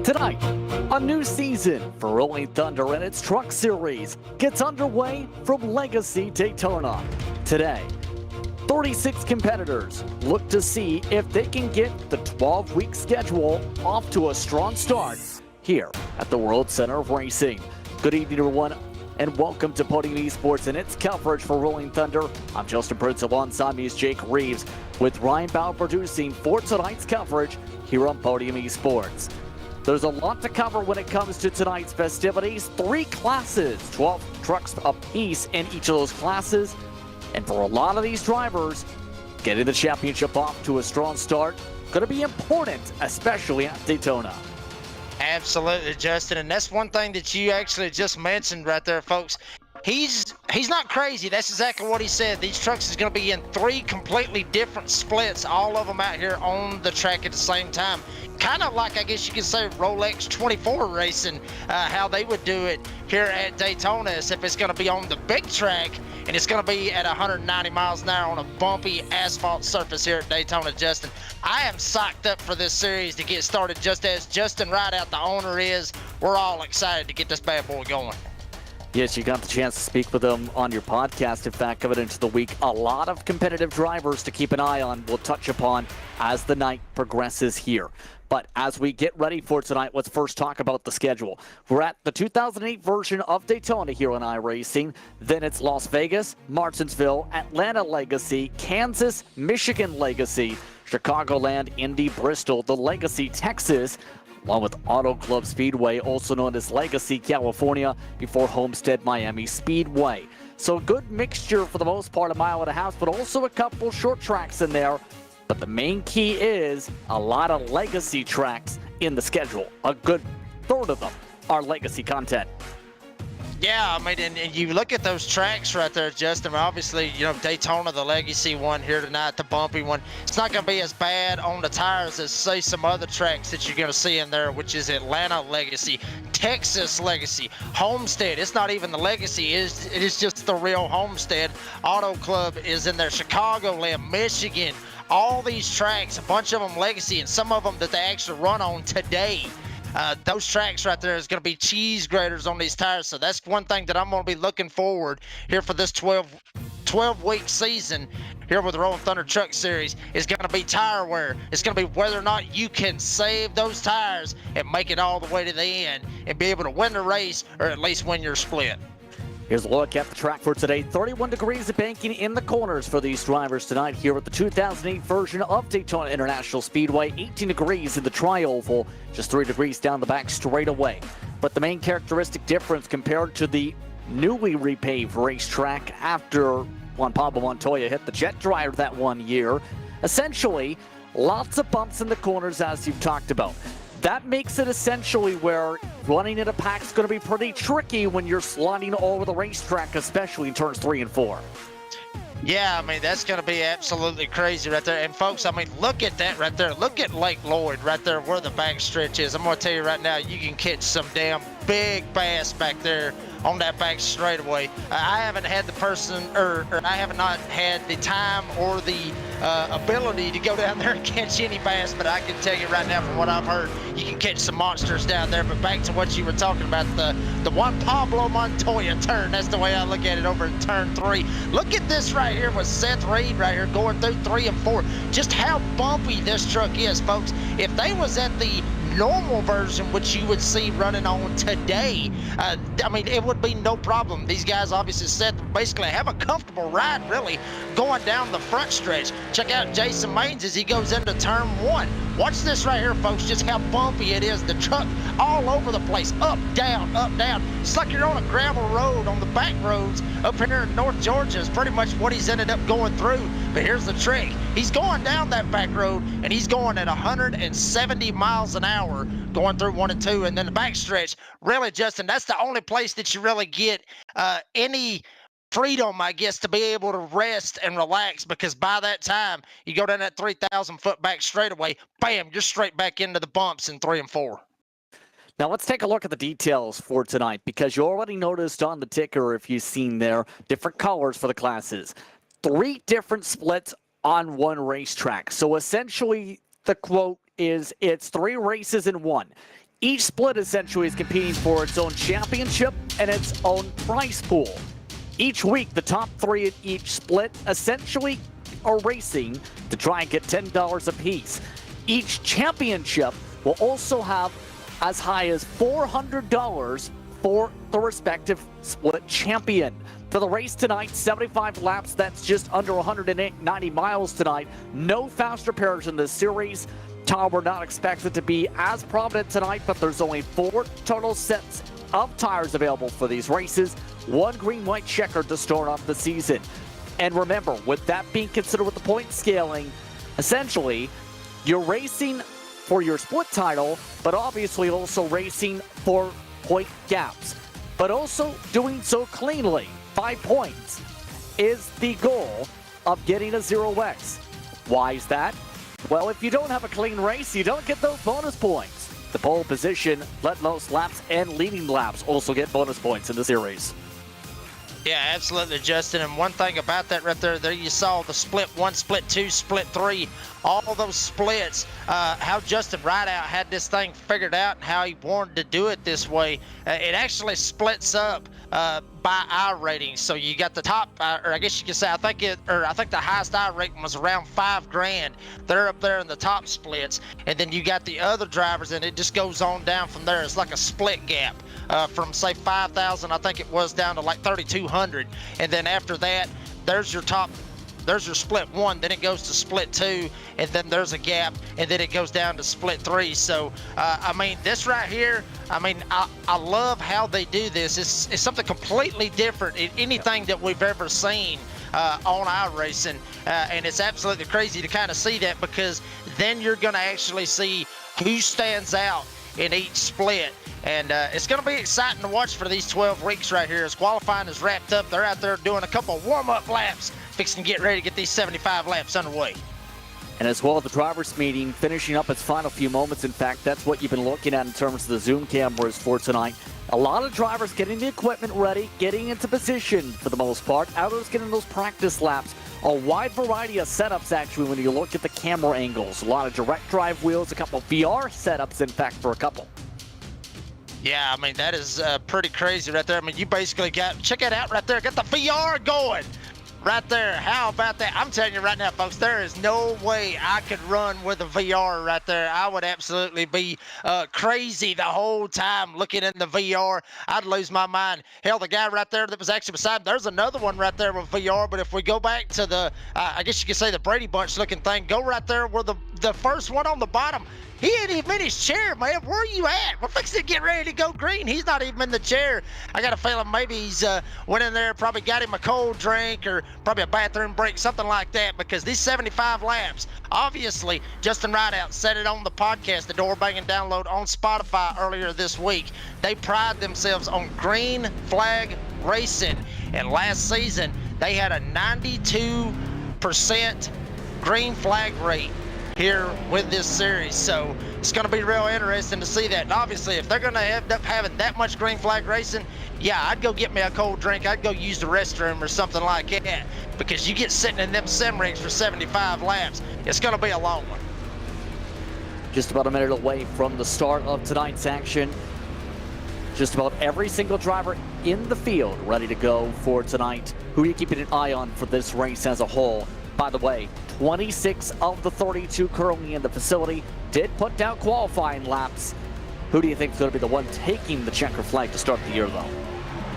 Tonight, a new season for Rolling Thunder and its Truck Series gets underway from Legacy Daytona. Today, 36 competitors look to see if they can get the 12-week schedule off to a strong start here at the World Center of Racing. Good evening, everyone, and welcome to Podium Esports and its coverage for Rolling Thunder. I'm Justin Prince. Alongside me is Jake Reeves, with Ryan Bauer producing for tonight's coverage here on Podium Esports. There's a lot to cover when it comes to tonight's festivities. 3 classes, 12 trucks apiece in each of those classes. And for a lot of these drivers, getting the championship off to a strong start going to be important, especially at Daytona. Absolutely, Justin, and that's one thing that you actually just mentioned right there, folks. He's not crazy. That's exactly what he said. These trucks is going to be in 3 completely different splits, all of them out here on the track at the same time. Kind of like, I guess you could say, Rolex 24 racing, how they would do it here at Daytona, as if it's going to be on the big track, and it's going to be at 190 miles an hour on a bumpy asphalt surface here at Daytona, Justin. I am psyched up for this series to get started, just as Justin Rideout, the owner, is. We're all excited to get this bad boy going. Yes, you got the chance to speak with them on your podcast. In fact, coming into the week, a lot of competitive drivers to keep an eye on. We'll touch upon as the night progresses here. But as we get ready for tonight, let's first talk about the schedule. We're at the 2008 version of Daytona here on iRacing. Then it's Las Vegas, Martinsville, Atlanta Legacy, Kansas, Michigan Legacy, Chicagoland, Indy, Bristol, the Legacy, Texas, along with Auto Club Speedway, also known as Legacy, California, before Homestead, Miami Speedway. So a good mixture for the most part, a mile and a half, but also a couple short tracks in there. But the main key is a lot of legacy tracks in the schedule. A good third of them are legacy content. Yeah, I mean, and you look at those tracks right there, Justin. Obviously, you know, Daytona, the legacy one here tonight, the bumpy one. It's not going to be as bad on the tires as, say, some other tracks that you're going to see in there, which is Atlanta Legacy, Texas Legacy, Homestead. It's not even the legacy. It is just the real Homestead. Auto Club is in there, Chicagoland, Michigan. All these tracks, a bunch of them legacy, and some of them that they actually run on today. Those tracks right there is going to be cheese graters on these tires. So that's one thing that I'm going to be looking forward here for this 12-week season here with the Rolling Thunder Truck Series is going to be tire wear. It's going to be whether or not you can save those tires and make it all the way to the end and be able to win the race, or at least win your split. Here's a look at the track for today. 31 degrees of banking in the corners for these drivers tonight here at the 2008 version of Daytona International Speedway. 18 degrees in the tri-oval, just 3 degrees down the back straightaway. But the main characteristic difference compared to the newly repaved racetrack after Juan Pablo Montoya hit the jet dryer that one year, essentially lots of bumps in the corners as you've talked about. That makes it essentially where running in a pack is going to be pretty tricky when you're sliding over the racetrack, especially in turns 3 and 4. Yeah, I mean, that's going to be absolutely crazy right there. And, folks, I mean, look at that right there. Look at Lake Lloyd right there where the backstretch is. I'm going to tell you right now, you can catch some damn big bass back there on that back straightaway. I haven't had the person, or I have not had the time or the ability to go down there and catch any bass, but I can tell you right now from what I've heard, you can catch some monsters down there. But back to what you were talking about, the Juan Pablo Montoya turn, that's the way I look at it over in turn 3. Look at this right here with Seth Reed right here going through 3 and 4. Just how bumpy this truck is, folks. If they was at the normal version, which you would see running on today, I mean, it would be no problem. These guys obviously said basically have a comfortable ride, really, going down the front stretch. Check out Jason Maines as he goes into turn 1. Watch this right here, folks, just how bumpy it is. The truck all over the place, up, down, up, down. It's like you're on a gravel road on the back roads up here in North Georgia is pretty much what he's ended up going through. But here's the trick. He's going down that back road, and he's going at 170 miles an hour going through 1 and 2. And then the back stretch, really, Justin, that's the only place that you really get any freedom, I guess, to be able to rest and relax, because by that time you go down that 3,000 foot back straightaway, bam, you're straight back into the bumps in 3 and 4. Now let's take a look at the details for tonight, because you already noticed on the ticker, if you've seen there, different colors for the classes. 3 different splits on one racetrack. So essentially the quote is it's 3 races in 1. Each split essentially is competing for its own championship and its own prize pool. Each week, the top 3 in each split essentially are racing to try and get $10 apiece. Each championship will also have as high as $400 for the respective split champion. For the race tonight, 75 laps, that's just under 190 miles tonight. No fast repairs in this series. We're not expected to be as prominent tonight, but there's only 4 total sets of tires available for these races. 1 green-white checker to start off the season. And remember, with that being considered with the point scaling, essentially, you're racing for your split title, but obviously also racing for point gaps, but also doing so cleanly. 5 points is the goal of getting a 0x. Why is that? Well, if you don't have a clean race, you don't get those bonus points. The pole position, let most laps, and leading laps also get bonus points in the series. Yeah, absolutely, Justin. And one thing about that right there you saw the split 1, split 2, split 3, all those splits, how Justin Rideout had this thing figured out and how he wanted to do it this way. It actually splits up by I rating. So you got the top, or I guess you could say, I think the highest I rating was around $5,000. They're up there in the top splits, and then you got the other drivers, and it just goes on down from there. It's like a split gap from say 5,000, I think it was, down to like 3,200, and then after that, there's your split 1, then it goes to split 2, and then there's a gap, and then it goes down to split 3. So, I mean, this right here, I mean, I love how they do this. It's something completely different in anything that we've ever seen on iRacing, and it's absolutely crazy to kind of see that, because then you're going to actually see who stands out in each split. And it's going to be exciting to watch for these 12 weeks right here. As qualifying is wrapped up, they're out there doing a couple warm-up laps, fixing to get ready to get these 75 laps underway. And as well, the drivers' meeting finishing up its final few moments. In fact, that's what you've been looking at in terms of the zoom cameras for tonight. A lot of drivers getting the equipment ready, getting into position for the most part. Others getting those practice laps. A wide variety of setups, actually, when you look at the camera angles. A lot of direct drive wheels, a couple of VR setups, in fact, for a couple. Yeah, I mean, that is pretty crazy right there. I mean, you basically check it out right there, got the VR going right there. How about that? I'm telling you right now, folks, there is no way I could run with a VR right there. I would absolutely be crazy the whole time looking in the VR. I'd lose my mind. Hell, the guy right there that was actually beside, there's another one right there with VR, but if we go back to the, I guess you could say the Brady Bunch looking thing, go right there where the first one on the bottom, he ain't even in his chair, man. Where are you at? We're fixing to get ready to go green. He's not even in the chair. I got a feeling maybe he's went in there, probably got him a cold drink or probably a bathroom break, something like that, because these 75 laps, obviously, Justin Rideout said it on the podcast, the Door Banging Download on Spotify earlier this week. They pride themselves on green flag racing. And last season, they had a 92% green flag rate here with this series. So it's going to be real interesting to see that. And obviously, if they're going to end up having that much green flag racing, yeah, I'd go get me a cold drink. I'd go use the restroom or something like that, because you get sitting in them sim rigs for 75 laps. It's going to be a long one. Just about a minute away from the start of tonight's action. Just about every single driver in the field ready to go for tonight. Who are you keeping an eye on for this race as a whole? By the way, 26 of the 32 currently in the facility did put down qualifying laps. Who do you think is going to be the one taking the checker flag to start the year, though?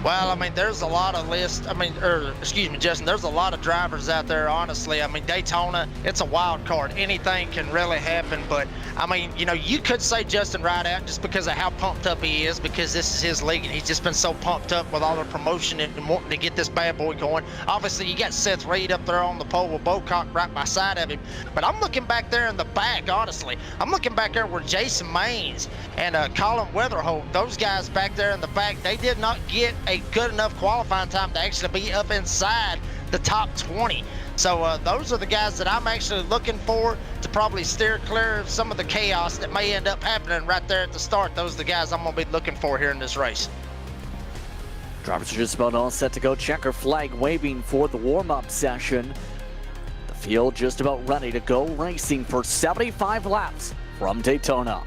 Well, I mean, there's a lot of lists. I mean, excuse me, Justin, there's a lot of drivers out there, honestly. I mean, Daytona, it's a wild card. Anything can really happen. But, I mean, you know, you could say Justin Rideout just because of how pumped up he is, because this is his league, and he's just been so pumped up with all the promotion and wanting to get this bad boy going. Obviously, you got Seth Reed up there on the pole with Bocock right by side of him. But I'm looking back there in the back, honestly. I'm looking back there where Jason Maines and Colin Weatherholt, those guys back there in the back, they did not get a good enough qualifying time to actually be up inside the top 20. So those are the guys that I'm actually looking for to probably steer clear of some of the chaos that may end up happening right there at the start. Those are the guys I'm going to be looking for here in this race. Drivers are just about all set to go. Checker flag waving for the warm-up session. The field just about ready to go racing for 75 laps from Daytona.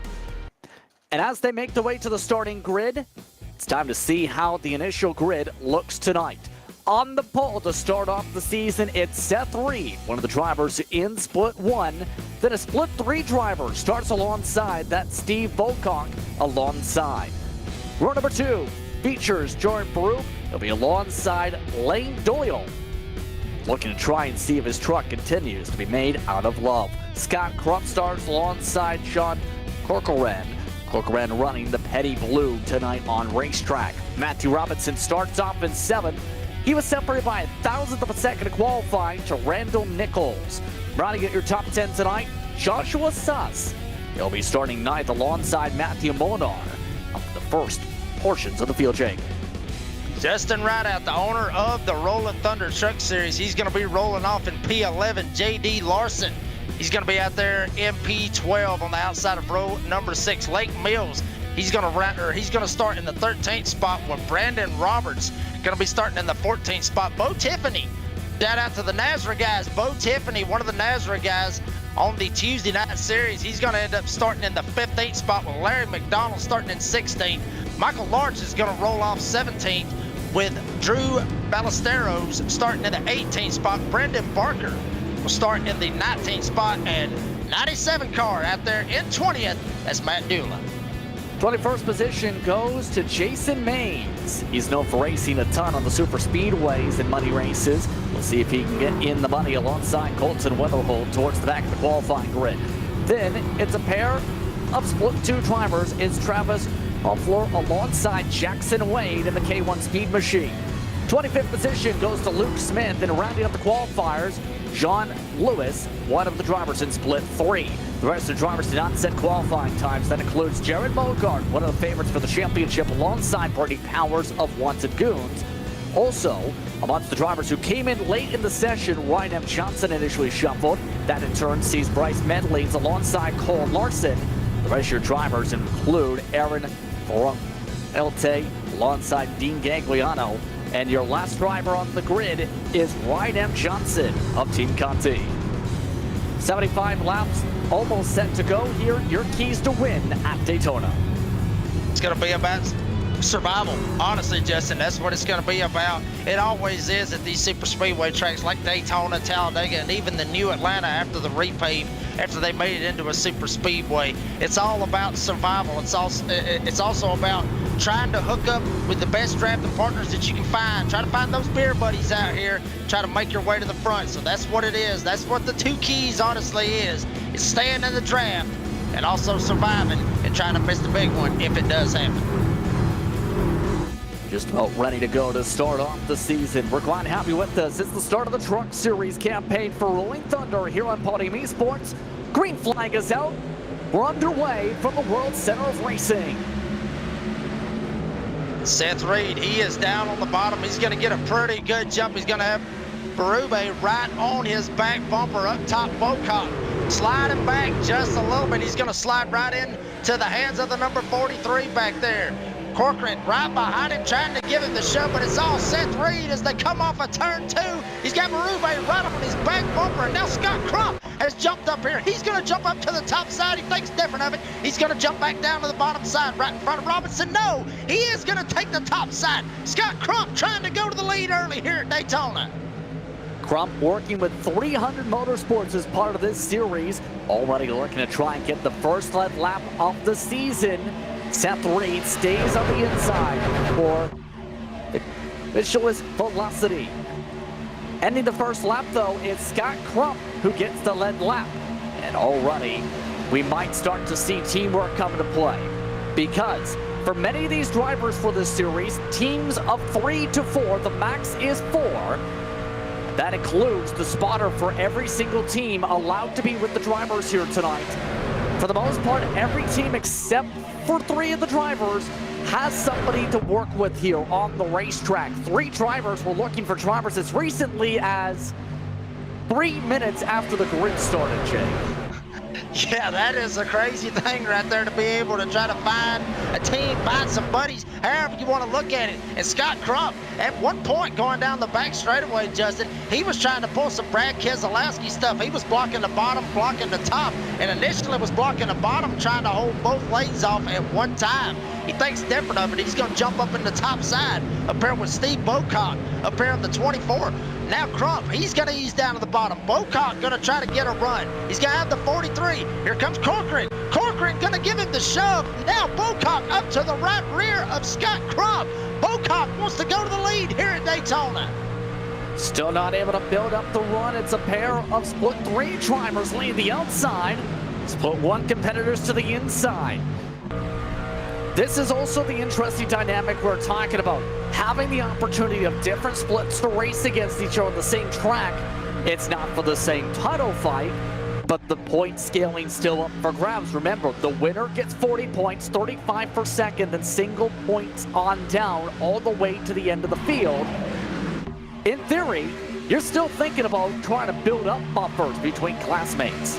And as they make their way to the starting grid, it's time to see how the initial grid looks tonight. On the pole to start off the season, it's Seth Reed, one of the drivers in Split 1. Then a Split 3 driver starts alongside that Steve Volkonk alongside. Row number 2 features Jordan Baruch. He'll be alongside Lane Doyle, looking to try and see if his truck continues to be made out of love. Scott Crump starts alongside Sean Corcoran. Corcoran running the Petty Blue tonight on racetrack. Matthew Robinson starts off in 7th. He was separated by 1,000th of a second of qualifying to Randall Nichols. Rounding at your top 10 tonight, Joshua Suss. He'll be starting 9th alongside Matthew Molinar of the first portions of the field, Jake. Justin Rideout, the owner of the Rolling Thunder Truck Series, he's going to be rolling off in P11. J.D. Larson, he's going to be out there in P12 on the outside of row number 6. Lake Mills, he's going to start in the 13th spot with Brandon Roberts going to be starting in the 14th spot. Bo Tiffany, shout out to the Nazareth guys. Bo Tiffany, one of the Nazareth guys on the Tuesday night series, he's going to end up starting in the 15th spot with Larry McDonald starting in 16th. Michael Larch is going to roll off 17th with Drew Ballesteros starting in the 18th spot. Brendan Barker will start in the 19th spot, and 97 car out there in 20th. That's Matt Dula. 21st position goes to Jason Maines. He's known for racing a ton on the super speedways and money races. We'll see if he can get in the money alongside Colton Weatherholt towards the back of the qualifying grid. Then it's a pair of Split 2 drivers. It's Travis Hoffler alongside Jackson Wade in the K1 Speed Machine. 25th position goes to Luke Smith, and rounding up the qualifiers, John Lewis, one of the drivers in Split 3. The rest of the drivers did not set qualifying times. That includes Jared Bogart, one of the favorites for the championship, alongside Brittany Powers of Wanted Goons. Also, amongst the drivers who came in late in the session, Ryan M. Johnson initially shuffled. That in turn sees Bryce Medleys alongside Cole Larson. The rest of your drivers include Aaron Elte alongside Dean Gagliano. And your last driver on the grid is Ryan M. Johnson of Team Conti. 75 laps almost set to go here. Your keys to win at Daytona. It's going to be about survival. Honestly, Justin, that's what it's going to be about. It always is at these super speedway tracks like Daytona, Talladega, and even the new Atlanta after the repave, after they made it into a super speedway. It's all about survival. It's also about trying to hook up with the best drafting partners that you can find. Try to find those beer buddies out here. Try to make your way to the front. So that's what it is. That's what the 2 keys honestly is. It's staying in the draft and also surviving and trying to miss the big one if it does happen. Just about ready to go to start off the season. We're glad to have you with us. It's the start of the Truck Series campaign for Rolling Thunder here on Podium Esports. Green flag is out. We're underway from the World Center of Racing. Seth Reed, he is down on the bottom. He's going to get a pretty good jump. He's going to have Berube right on his back bumper up top. Bocock sliding back just a little bit. He's going to slide right in to the hands of the number 43 back there. Corcoran right behind him trying to give him the shove, but it's all Seth Reed as they come off of turn 2. He's got Berube right on his back bumper, and now Scott Crump has jumped up here. He's going to jump up to the top side. He thinks different of it. He's going to jump back down to the bottom side right in front of Robinson. No, he is going to take the top side. Scott Crump trying to go to the lead early here at Daytona. Crump working with 300 Motorsports as part of this series. Already looking to try and get the first lap of the season. Seth Reed stays on the inside for Vicious Velocity. Ending the first lap, though, it's Scott Crump who gets the lead lap. And already, we might start to see teamwork come into play. Because for many of these drivers for this series, teams of 3 to 4, the max is 4. That includes the spotter for every single team allowed to be with the drivers here tonight. For the most part, every team except for 3 of the drivers has somebody to work with here on the racetrack. 3 drivers were looking for drivers as recently as 3 minutes after the grid started, Jay. Yeah, that is a crazy thing right there to be able to try to find a team, find some buddies, however you want to look at it. And Scott Crump, at one point going down the back straightaway, Justin, he was trying to pull some Brad Keselowski stuff. He was blocking the bottom, blocking the top, and initially was blocking the bottom, trying to hold both lanes off at one time. He thinks different of it. He's going to jump up in the top side, up here with Steve Bocock, up here on the 24. Now Crump, he's going to ease down to the bottom. Bocock going to try to get a run. He's going to have the 43. Here comes Corcoran. Corcoran going to give him the shove. Now Bocock up to the right rear of Scott Crump. Bocock wants to go to the lead here at Daytona. Still not able to build up the run. It's a pair of split 3 drivers leading the outside. Split 1 competitors to the inside. This is also the interesting dynamic we're talking about. Having the opportunity of different splits to race against each other on the same track. It's not for the same title fight, but the point scaling still up for grabs. Remember, the winner gets 40 points, 35 per second, and single points on down all the way to the end of the field. In theory, you're still thinking about trying to build up buffers between classmates.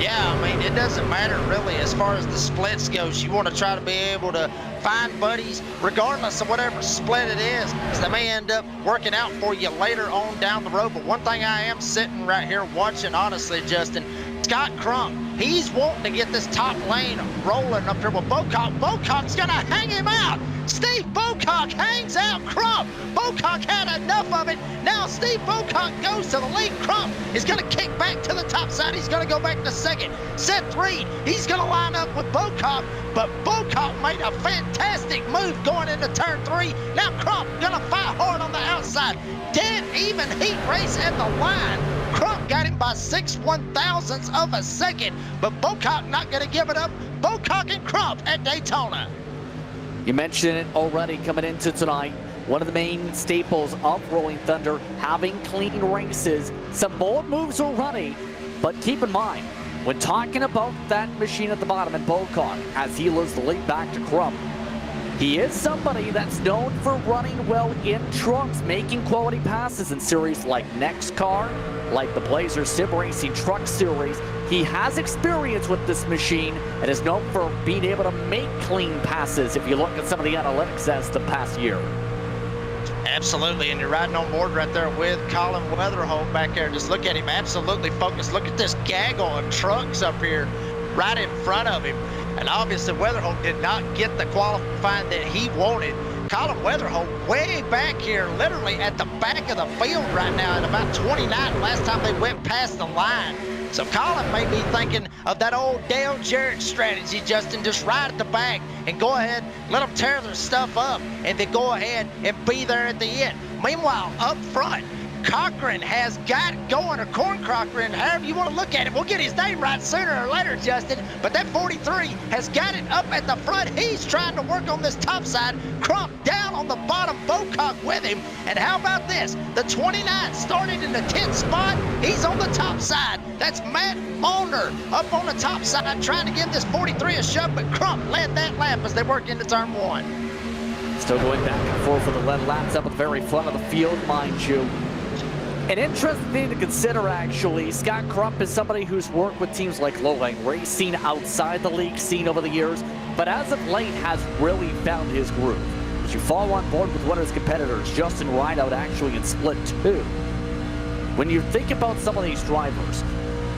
Yeah, I mean, it doesn't matter really as far as the splits goes. You want to try to be able to find buddies regardless of whatever split it is, because they may end up working out for you later on down the road. But one thing I am sitting right here watching, honestly, Justin, Scott Crump, he's wanting to get this top lane rolling up here with Bocock. Bocock's going to hang him out. Steve Bocock hangs out Crump. Bocock had enough of it. Now Steve Bocock goes to the lead. Crump is going to kick back to the top side. He's going to go back to second. Set 3, he's going to line up with Bocock, but Bocock made a fantastic move going into turn 3. Now Crump going to fight hard on the outside. Dead even heat race at the line. Crump got him by 6 1/1000ths of a second, but Bocock not going to give it up. Bocock and Crump at Daytona. You mentioned it already coming into tonight. One of the main staples of Rolling Thunder, having clean races. Some bold moves already, but keep in mind, when talking about that machine at the bottom and Bocock, as he loses the lead back to Crump, he is somebody that's known for running well in trucks, making quality passes in series like Next Car, like the Blazer Sim Racing Truck Series. He has experience with this machine and is known for being able to make clean passes if you look at some of the analytics as the past year. Absolutely, and you're riding on board right there with Colin Weatherholt back there. Just look at him, absolutely focused. Look at this gaggle of trucks up here right in front of him. And obviously Weatherholt did not get the qualifying that he wanted. Colin Weatherholt way back here, literally at the back of the field right now at about 29 last time they went past the line. So Colin may be thinking of that old Dale Jarrett strategy, Justin, just right at the back and go ahead, let them tear their stuff up and then go ahead and be there at the end. Meanwhile, up front, Cochran has got it going, or Corn Cochran, however you want to look at it. We'll get his name right sooner or later, Justin. But that 43 has got it up at the front. He's trying to work on this top side. Crump down on the bottom, Bocock with him. And how about this? The 29 started in the 10th spot. He's on the top side. That's Matt Molnar up on the top side trying to give this 43 a shove, but Crump led that lap as they work into turn 1. Still going back and forth for the lead laps up at the very front of the field, mind you. An interesting thing to consider, actually, Scott Crump is somebody who's worked with teams like Lowline Racing outside the league scene over the years, but as of late has really found his groove. As you follow on board with one of his competitors, Justin Rideout, actually in split 2. When you think about some of these drivers,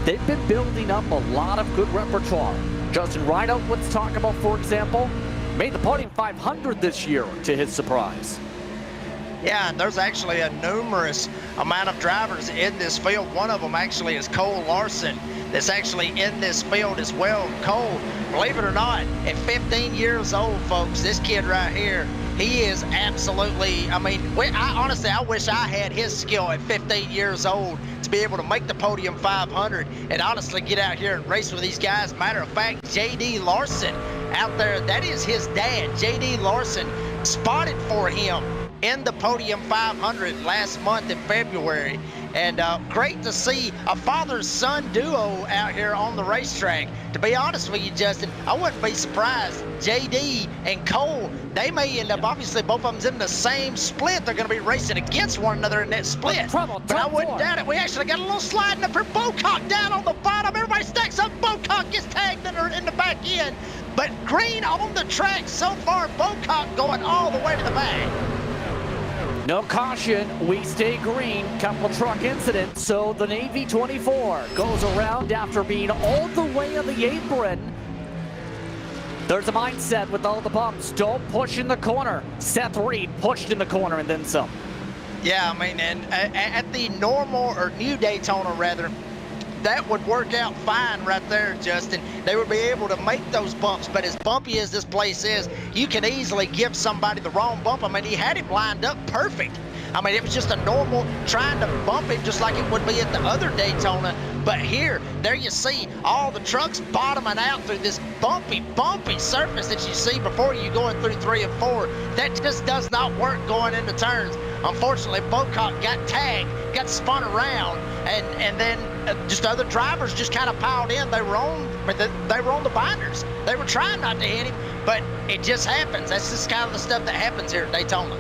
they've been building up a lot of good repertoire. Justin Rideout, let's talk about, for example, made the podium 500 this year, to his surprise. Yeah, and there's actually a numerous amount of drivers in this field. One of them actually is Cole Larson that's actually in this field as well. Cole, believe it or not, at 15 years old, folks, this kid right here, he is absolutely, I mean, honestly, I wish I had his skill at 15 years old to be able to make the podium 500 and honestly get out here and race with these guys. Matter of fact, J.D. Larson out there, that is his dad. J.D. Larson spotted for him in the podium 500 last month in February. And great to see a father-son duo out here on the racetrack. To be honest with you, Justin, I wouldn't be surprised. JD and Cole, they may end up, obviously both of them's in the same split. They're going to be racing against one another in that split. But I wouldn't doubt it. We actually got a little sliding up here. Bocock down on the bottom. Everybody stacks up. Bocock gets tagged in the back end. But Green on the track so far. Bocock going all the way to the back. No caution, we stay green. Couple truck incident, so the Navy 24 goes around after being all the way on the apron. There's a mindset with all the bumps. Don't push in the corner. Seth Reed pushed in the corner and then some. Yeah, I mean, and at the normal or new Daytona rather, that would work out fine right there, Justin. They would be able to make those bumps, but as bumpy as this place is, you can easily give somebody the wrong bump. I mean, he had him lined up perfect. I mean, it was just a normal trying to bump him just like it would be at the other Daytona. But here, there you see all the trucks bottoming out through this bumpy surface that you see before you going through 3 and 4. That just does not work going into turns. Unfortunately, Bocock got tagged, got spun around, and then just other drivers just kind of piled in. They were on the binders. They were trying not to hit him, but it just happens. That's just kind of the stuff that happens here at Daytona.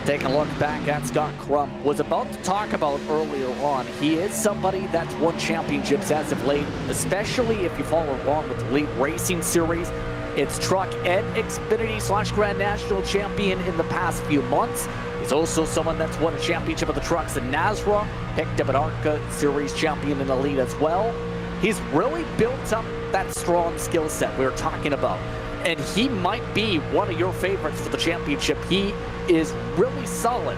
Taking a look back at Scott Crump, was about to talk about earlier on. He is somebody that's won championships as of late, especially if you follow along with the Elite Racing Series. It's Truck and Xfinity / Grand National Champion in the past few months. He's also someone that's won a championship of the trucks in NASRA, picked up an ARCA Series champion in Elite as well. He's really built up that strong skill set we were talking about. And he might be one of your favorites for the championship. He is really solid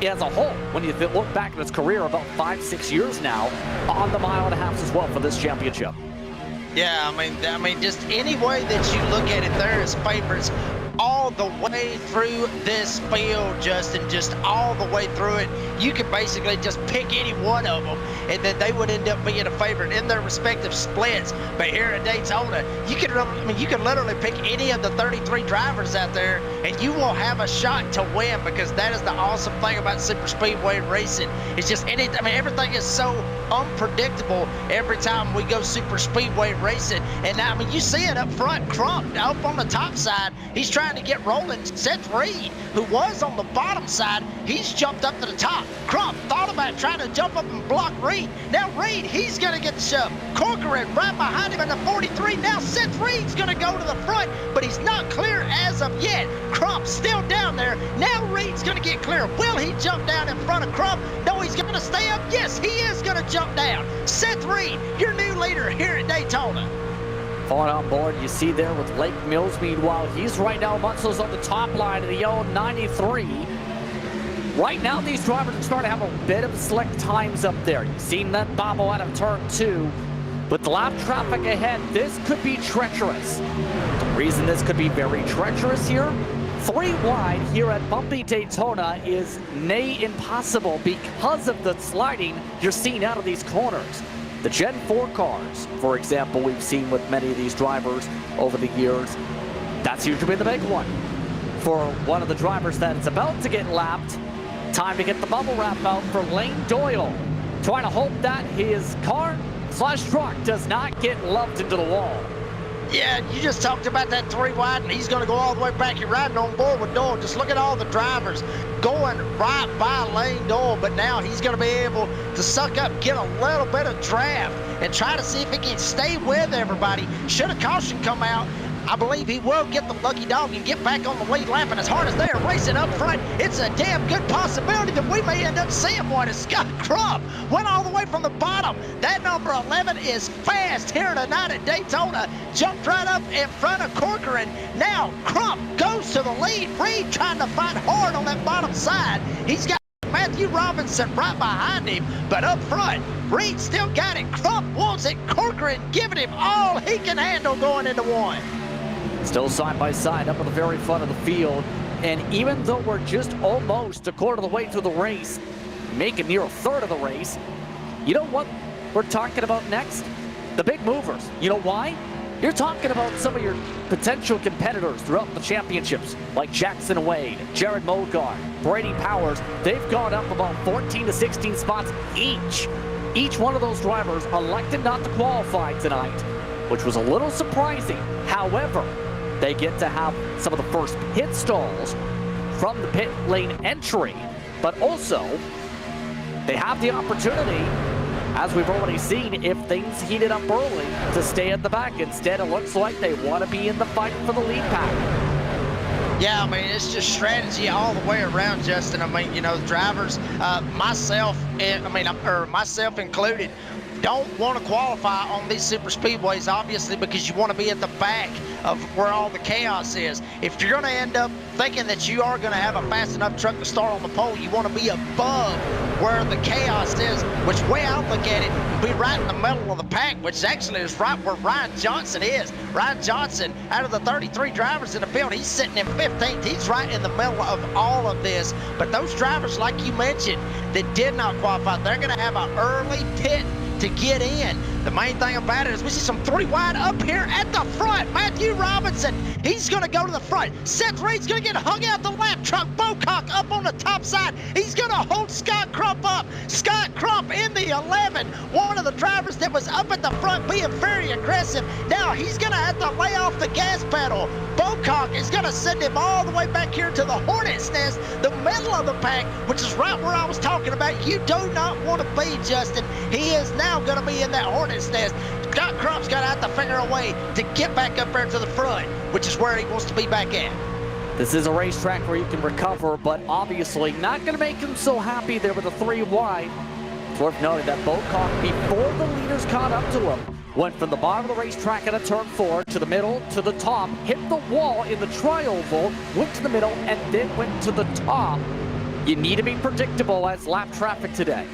as a whole when you look back at his career, about 5-6 years now, on the mile and a half as well for this championship. Yeah, I mean, just any way that you look at it, there is favorites all the way through this field, Justin, just all the way through it. You can basically just pick any one of them, and then they would end up being a favorite in their respective splits. But here at Daytona, you can literally pick any of the 33 drivers out there, and you will have a shot to win, because that is the awesome thing about super speedway racing. It's just everything is so unpredictable every time we go super speedway racing. And now, you see it up front. Crump up on the top side, he's trying to get rolling. Seth Reed, who was on the bottom side, he's jumped up to the top. Crump thought about trying to jump up and block Reed. Now Reed, he's going to get the shove. Corcoran right behind him in the 43. Now Seth Reed's going to go to the front, but he's not clear as of yet. Crump still down there. Now Reed's going to get clear. Will he jump down in front of Crump? No, he's going to stay up. Yes, he is going to jump down. Seth Reed, your new leader here at Daytona. Falling on board, you see there with Lake Mills. Meanwhile, he's right now muscles on the top line of the yellow 93. Right now, these drivers are starting to have a bit of slick times up there. You've seen that bobble out of turn 2. With the lap traffic ahead, this could be treacherous. The reason this could be very treacherous here, 3 wide here at bumpy Daytona is nay impossible because of the sliding you're seeing out of these corners. The Gen 4 cars, for example, we've seen with many of these drivers over the years, that's usually been the big one. For one of the drivers that is about to get lapped, time to get the bubble wrap out for Lane Doyle. Trying to hope that his car/truck does not get lumped into the wall. Yeah, you just talked about that 3 wide, and he's going to go all the way back. You're riding on board with Doyle. Just look at all the drivers going right by Lane Doyle, but now he's going to be able to suck up, get a little bit of draft, and try to see if he can stay with everybody. Should a caution come out, I believe he will get the lucky dog and get back on the lead lap, and as hard as they are racing up front, it's a damn good possibility that we may end up seeing one. As Scott Crump went all the way from the bottom. That number 11 is fast here tonight at Daytona. Jumped right up in front of Corcoran. Now Crump goes to the lead. Reed trying to fight hard on that bottom side. He's got Matthew Robinson right behind him, but up front, Reed still got it. Crump wants it. Corcoran giving him all he can handle going into 1. Still side by side up at the very front of the field. And even though we're just almost a quarter of the way through the race, making near a third of the race, you know what we're talking about next? The big movers. You know why? You're talking about some of your potential competitors throughout the championships, like Jackson Wade, Jared Mogart, Brady Powers. They've gone up about 14 to 16 spots each. Each one of those drivers elected not to qualify tonight, which was a little surprising. However, they get to have some of the first pit stalls from the pit lane entry, but also they have the opportunity, as we've already seen, if things heated up early, to stay at the back. Instead, it looks like they want to be in the fight for the lead pack. Yeah, I mean, it's just strategy all the way around, Justin. I mean, you know, drivers, myself included, don't want to qualify on these super speedways, obviously, because you want to be at the back of where all the chaos is. If you're going to end up thinking that you are going to have a fast enough truck to start on the pole, you want to be above where the chaos is, which way I look at it, be right in the middle of the pack, which actually is right where Ryan Johnson is. Ryan Johnson, out of the 33 drivers in the field, he's sitting in 15th. He's right in the middle of all of this. But those drivers, like you mentioned, that did not qualify, they're going to have an early pit to get in. The main thing about it is we see some 3 wide up here at the front. Matthew Robinson, he's going to go to the front. Seth Reed's going to get hung out the lap truck. Bocock up on the top side. He's going to hold Scott Crump up. Scott Crump in the 11. One of the drivers that was up at the front being very aggressive. Now he's going to have to lay off the gas pedal. Bocock is going to send him all the way back here to the Hornet's Nest, the middle of the pack, which is right where I was talking about. You do not want to be, Justin. He is now going to be in that Hornet's Nest. Scott Crump's got to have to figure a way to get back up there to the front, which is where he wants to be back at. This is a racetrack where you can recover, but obviously not going to make him so happy there with a 3 wide. It's worth noting that Bocock, before the leaders caught up to him, went from the bottom of the racetrack at a turn 4 to the middle to the top, hit the wall in the tri-oval, went to the middle, and then went to the top. You need to be predictable as lap traffic today.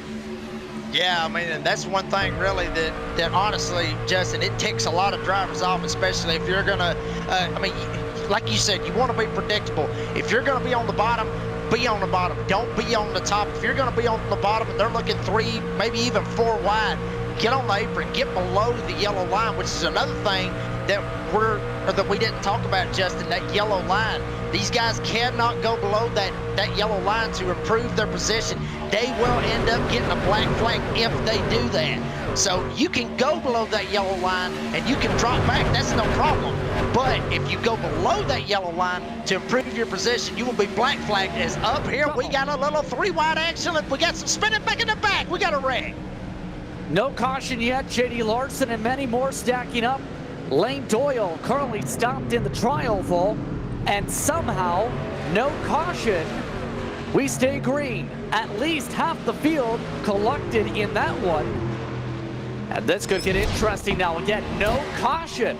Yeah, I mean, and that's one thing really that honestly, Justin, it ticks a lot of drivers off, especially if you're going to, I mean, like you said, you want to be predictable. If you're going to be on the bottom, be on the bottom. Don't be on the top. If you're going to be on the bottom and they're looking 3, maybe even 4 wide, get on the apron, get below the yellow line, which is another thing that we didn't talk about, Justin, that yellow line. These guys cannot go below that yellow line to improve their position. They will end up getting a black flag if they do that. So you can go below that yellow line and you can drop back. That's no problem. But if you go below that yellow line to improve your position, you will be black flagged. As up here, we got a little 3 wide action. We got some spinning back in the back. We got a wreck. No caution yet. J.D. Larson and many more stacking up. Lane Doyle currently stopped in the tri-oval, and somehow no caution. We stay green. At least half the field collected in that one. And this could get interesting now. Again, no caution.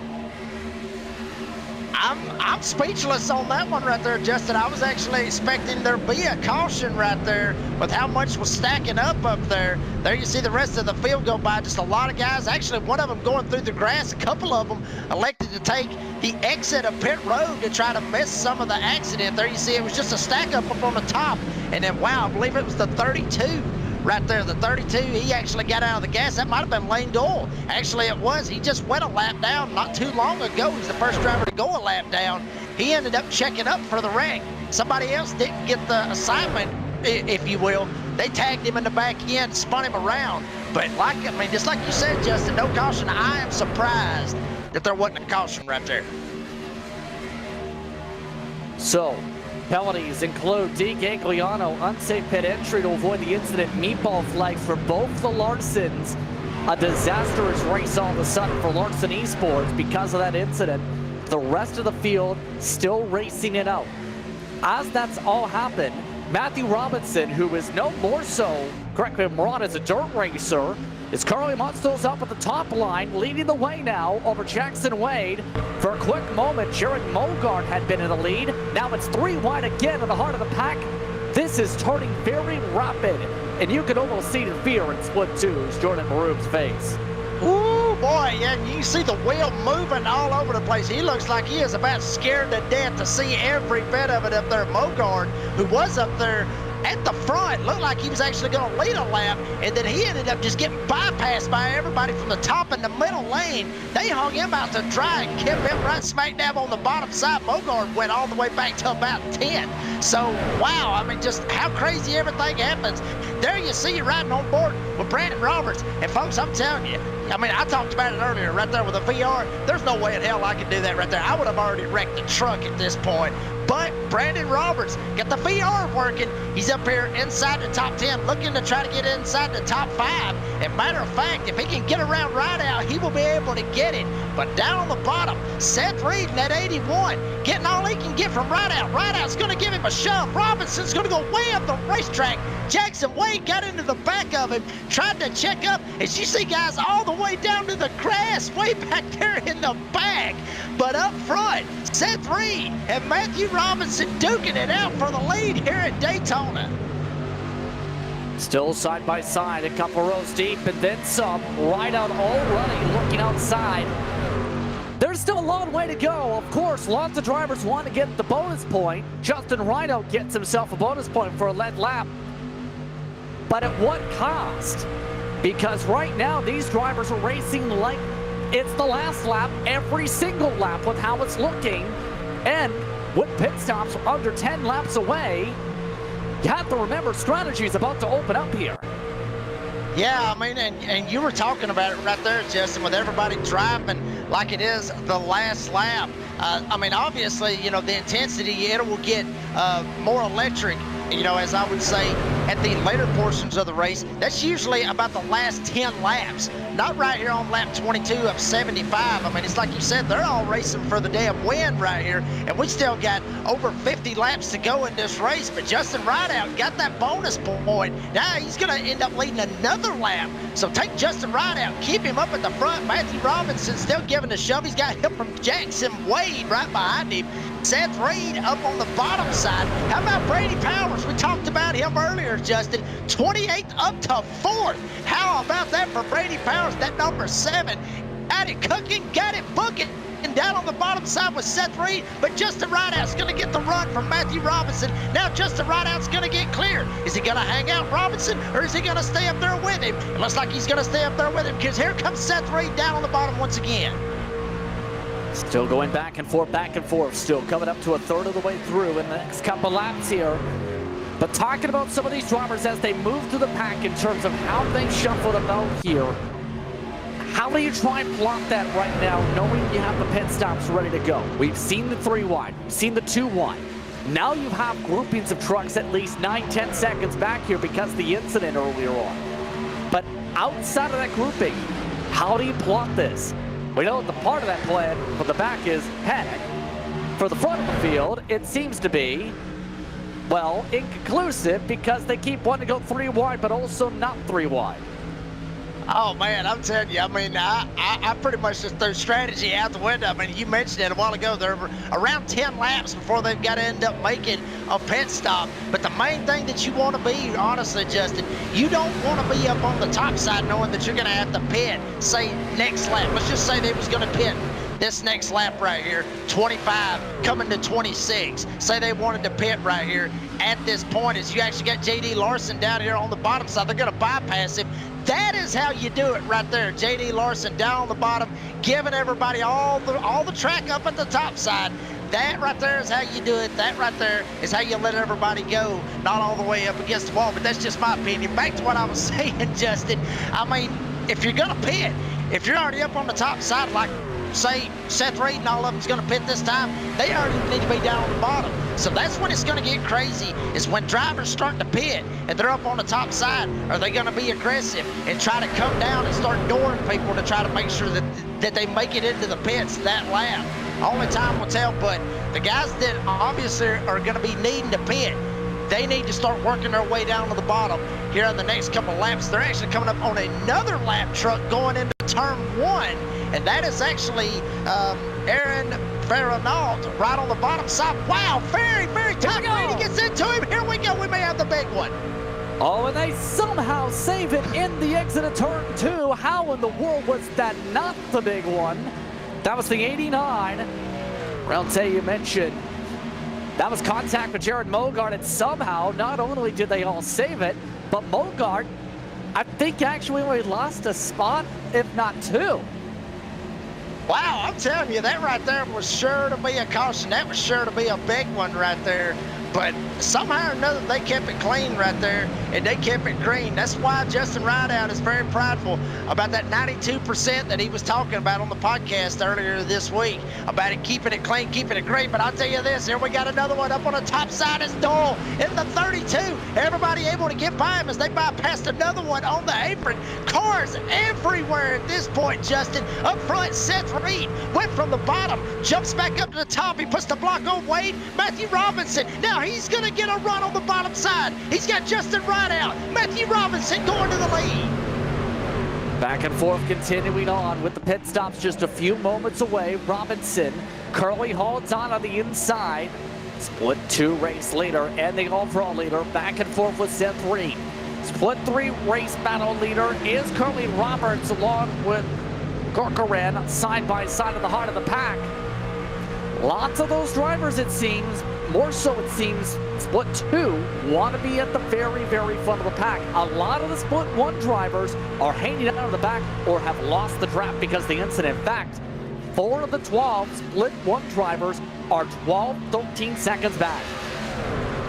I'm speechless on that one right there, Justin. I was actually expecting there be a caution right there with how much was stacking up there. There you see the rest of the field go by. Just a lot of guys. Actually, one of them going through the grass. A couple of them elected to take the exit of pit road to try to miss some of the accident. There you see it was just a stack up on the top. And then, wow, I believe it was the 32. Right there, the 32, he actually got out of the gas. That might have been Lane Doyle. Actually, it was. He just went a lap down not too long ago. He's the first driver to go a lap down. He ended up checking up for the wreck. Somebody else didn't get the assignment, if you will. They tagged him in the back end, spun him around. But just like you said, Justin, no caution. I am surprised that there wasn't a caution right there. So, penalties include D. Gagliano, unsafe pit entry to avoid the incident, meatball flags for both the Larsons. A disastrous race all of a sudden for Larson Esports because of that incident. The rest of the field still racing it out. As that's all happened, Matthew Robinson, who is no more so, correct me if I'm wrong, as a dirt racer, is currently Monsters up at the top line, leading the way now over Jackson Wade. For a quick moment, Jared Mogart had been in the lead. Now it's 3 wide again in the heart of the pack. This is turning very rapid, and you can almost see the fear in split 2's Jordan Maroub's face. Ooh, boy, yeah, you see the wheel moving all over the place. He looks like he is about scared to death to see every bit of it up there. Mogart, who was up there at the front. Looked like he was actually going to lead a lap, and then he ended up just getting bypassed by everybody from the top and the middle lane. They hung him out to dry and kept him right smack dab on the bottom side. Bogard went all the way back to about 10. So, wow, I mean, just how crazy everything happens. There you see you riding on board with Brandon Roberts. And, folks, I'm telling you, I mean, I talked about it earlier right there with the VR. There's no way in hell I could do that right there. I would have already wrecked the truck at this point. But Brandon Roberts got the VR working. He's up here inside the top 10, looking to try to get inside the top 5. And matter of fact, if he can get around Rideout, he will be able to get it. But down on the bottom, Seth Reed in that 81, getting all he can get from Rideout. Rideout's going to give him a shove. Robinson's going to go way up the racetrack. Jackson Wade got into the back of him, tried to check up. As you see, guys, all the way down to the grass, way back there in the back. But up front, Seth Reed and Matthew Robinson duking it out for the lead here at Daytona. Still side by side, a couple rows deep, and then some. Rideout already looking outside. There's still a long way to go. Of course, lots of drivers want to get the bonus point. Justin Rideout gets himself a bonus point for a lead lap. But at what cost? Because right now, these drivers are racing like it's the last lap, every single lap with how it's looking. And with pit stops under 10 laps away, you have to remember strategy is about to open up here. Yeah, I mean, and you were talking about it right there, Justin, with everybody driving like it is the last lap. I mean, obviously, you know, the intensity, it will get more electric, you know, as I would say, at the later portions of the race. That's usually about the last 10 laps, not right here on lap 22 of 75. I mean, it's like you said, they're all racing for the damn win right here, and we still got over 50 laps to go in this race, but Justin Rideout got that bonus point. Now he's going to end up leading another lap, so take Justin Rideout, keep him up at the front. Matthew Robinson still giving a shove. He's got help from Jackson Wade right behind him. Seth Reed up on the bottom side. How about Brady Powers? We talked about him earlier, Justin. 28th up to 4th. How about that for Brady Powers, that number 7? Got it cooking, got it booking. And down on the bottom side with Seth Reed, but Justin Rideout's going to get the run from Matthew Robinson. Now Justin Rideout's going to get clear. Is he going to hang out Robinson, or is he going to stay up there with him? It looks like he's going to stay up there with him, because here comes Seth Reed down on the bottom once again. Still going back and forth, still coming up to a third of the way through in the next couple laps here. But talking about some of these drivers as they move through the pack in terms of how they shuffle them out here, how do you try and plot that right now, knowing you have the pit stops ready to go? We've seen the 3 wide, we've seen the 2 wide. Now you have groupings of trucks at least 9-10 seconds back here because of the incident earlier on. But outside of that grouping, how do you plot this? We know the part of that plan for the back is heck. For the front of the field, it seems to be, well, inconclusive because they keep wanting to go 3 wide, but also not 3 wide. Oh, man, I'm telling you, I mean, I pretty much just threw strategy out the window. I mean, you mentioned it a while ago. They're around 10 laps before they've got to end up making a pit stop. But the main thing that you want to be, honestly, Justin, you don't want to be up on the top side knowing that you're going to have to pit, say, next lap. Let's just say they was going to pit this next lap right here, 25 coming to 26. Say they wanted to pit right here at this point, as you actually got J.D. Larson down here on the bottom side. They're going to bypass him. That is how you do it right there. J.D. Larson down on the bottom, giving everybody all the track up at the top side. That right there is how you do it. That right there is how you let everybody go, not all the way up against the wall. But that's just my opinion. Back to what I was saying, Justin. I mean, if you're going to pit, if you're already up on the top side, like say Seth Reed and all of them's going to pit this time, they already need to be down on the bottom. So that's when it's going to get crazy, is when drivers start to pit and they're up on the top side. Are they going to be aggressive and try to come down and start dooring people to try to make sure that they make it into the pits that lap? Only time will tell, but the guys that obviously are going to be needing to pit, they need to start working their way down to the bottom here in the next couple of laps. They're actually coming up on another lap truck going into turn 1, and that is actually Aaron Ferranault right on the bottom side. Wow, very, very tight. He gets into him. Here we go. We may have the big one. Oh, and they somehow save it in the exit of turn 2. How in the world was that not the big one? That was the 89. Round 10, you mentioned That was contact with Jared Mogart, and somehow, not only did they all save it, but Mogart, I think actually only lost a spot, if not two. Wow, I'm telling you, that right there was sure to be a caution. That was sure to be a big one right there. But somehow or another, they kept it clean right there, and they kept it green. That's why Justin Rideout is very prideful about that 92% that he was talking about on the podcast earlier this week, about it keeping it clean, keeping it green. But I'll tell you this, here we got another one up on the top side. It's Doyle in the 32. Everybody able to get by him as they bypassed another one on the apron. Cars everywhere at this point, Justin. Up front, Seth Reed went from the bottom, jumps back up to the top. He puts the block on Wade. Matthew Robinson. Now he's going to get a run on the bottom side. He's got Justin Rideout. Matthew Robinson going to the lead. Back and forth continuing on with the pit stops just a few moments away. Robinson, Curly holds on the inside. Split 2 race leader and the overall leader back and forth with Seth Reed. Split 3 race battle leader is Curly Roberts along with Corcoran side by side of the heart of the pack. Lots of those drivers, it seems, more so it seems, split 2 want to be at the very, very front of the pack. A lot of the split 1 drivers are hanging out of the back or have lost the draft because of the incident. In fact, 4 of the 12 split 1 drivers are 12, 13 seconds back.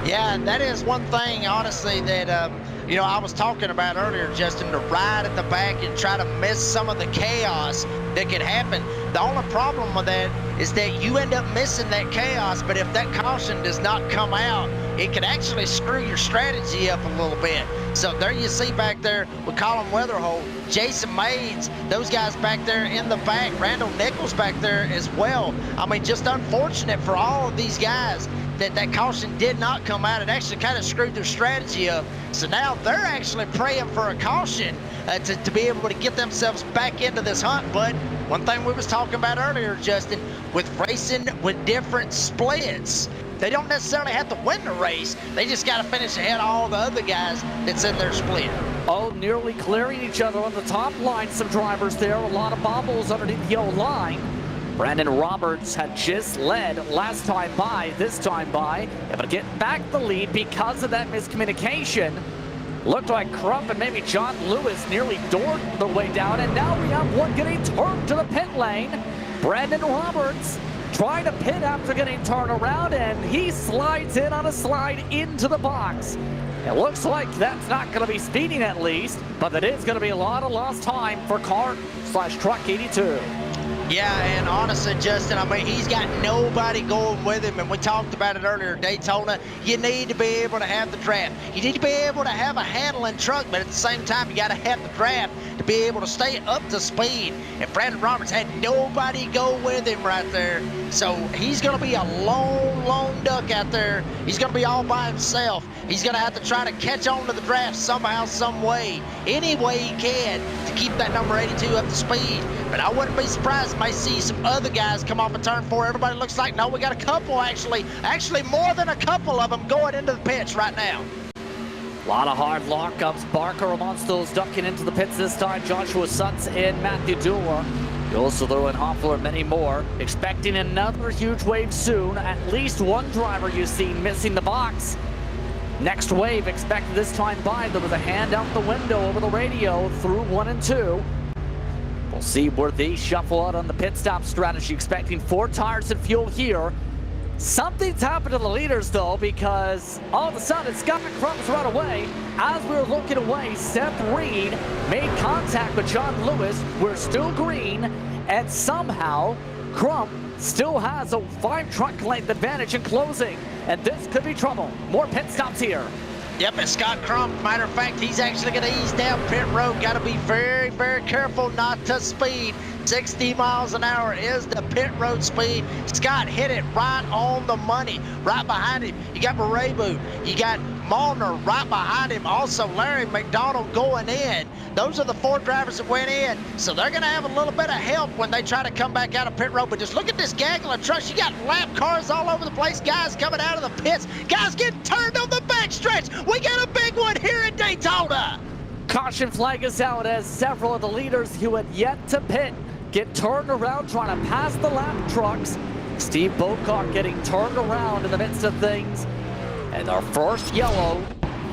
Yeah, and that is one thing, honestly, that, I was talking about earlier, Justin, to ride at the back and try to miss some of the chaos that could happen. The only problem with that is that you end up missing that chaos, but if that caution does not come out, it could actually screw your strategy up a little bit. So there you see back there with Colin Weatherholt, Jason Maines, those guys back there in the back, Randall Nichols back there as well. I mean, just unfortunate for all of these guys that caution did not come out. It actually kind of screwed their strategy up. So now they're actually praying for a caution to be able to get themselves back into this hunt. But one thing we was talking about earlier, Justin, with racing with different splits, they don't necessarily have to win the race. They just got to finish ahead of all the other guys that's in their split. Oh, nearly clearing each other on the top line. Some drivers there, a lot of bobbles underneath the O-line. Brandon Roberts had just led last time by, this time by, able to get back the lead because of that miscommunication. Looked like Crump and maybe John Lewis nearly doored their way down, and now we have one getting turned to the pit lane. Brandon Roberts trying to pit after getting turned around, and he slides in on a slide into the box. It looks like that's not going to be speeding at least, but it is going to be a lot of lost time for car/truck 82. Yeah, and honestly, Justin, I mean, he's got nobody going with him, and we talked about it earlier, Daytona. You need to be able to have the draft. You need to be able to have a handling truck, but at the same time, you got to have the draft to be able to stay up to speed. And Brandon Roberts had nobody go with him right there, so he's going to be a lone duck out there. He's going to be all by himself. He's going to have to try to catch on to the draft somehow, some way, any way he can to keep that number 82 up to speed. But I wouldn't be surprised if I see some other guys come off of turn 4. Everybody looks like, no, we got a couple actually more than a couple of them going into the pits right now. A lot of hard lockups. Barker amongst those ducking into the pits this time. Joshua Sutz and Matthew Dula. You also throw in Hoffler and many more. Expecting another huge wave soon. At least one driver you see missing the box. Next wave expected this time by. There was a hand out the window over the radio through 1 and 2. We'll see where they shuffle out on the pit stop strategy. Expecting 4 tires and fuel here. Something's happened to the leaders though, because all of a sudden Scott Crump's run away. As we were looking away, Seth Reed made contact with John Lewis. We're still green, and somehow Crump still has a 5 truck length advantage in closing, and this could be trouble. More pit stops here. Yep, and Scott Crump, matter of fact, he's actually going to ease down pit road. Got to be very, very careful not to speed. 60 miles an hour is the pit road speed. Scott hit it right on the money. Right behind him, you got Marebu. You got Malner right behind him. Also, Larry McDonald going in. Those are the 4 drivers that went in. So they're going to have a little bit of help when they try to come back out of pit road. But just look at this gaggle of trucks. You got lap cars all over the place. Guys coming out of the pits. Guys getting turned on the backstretch. We got a big one here in Daytona. Caution flag is out as several of the leaders who had yet to pit get turned around trying to pass the lap trucks. Steve Bocock getting turned around in the midst of things. And our first yellow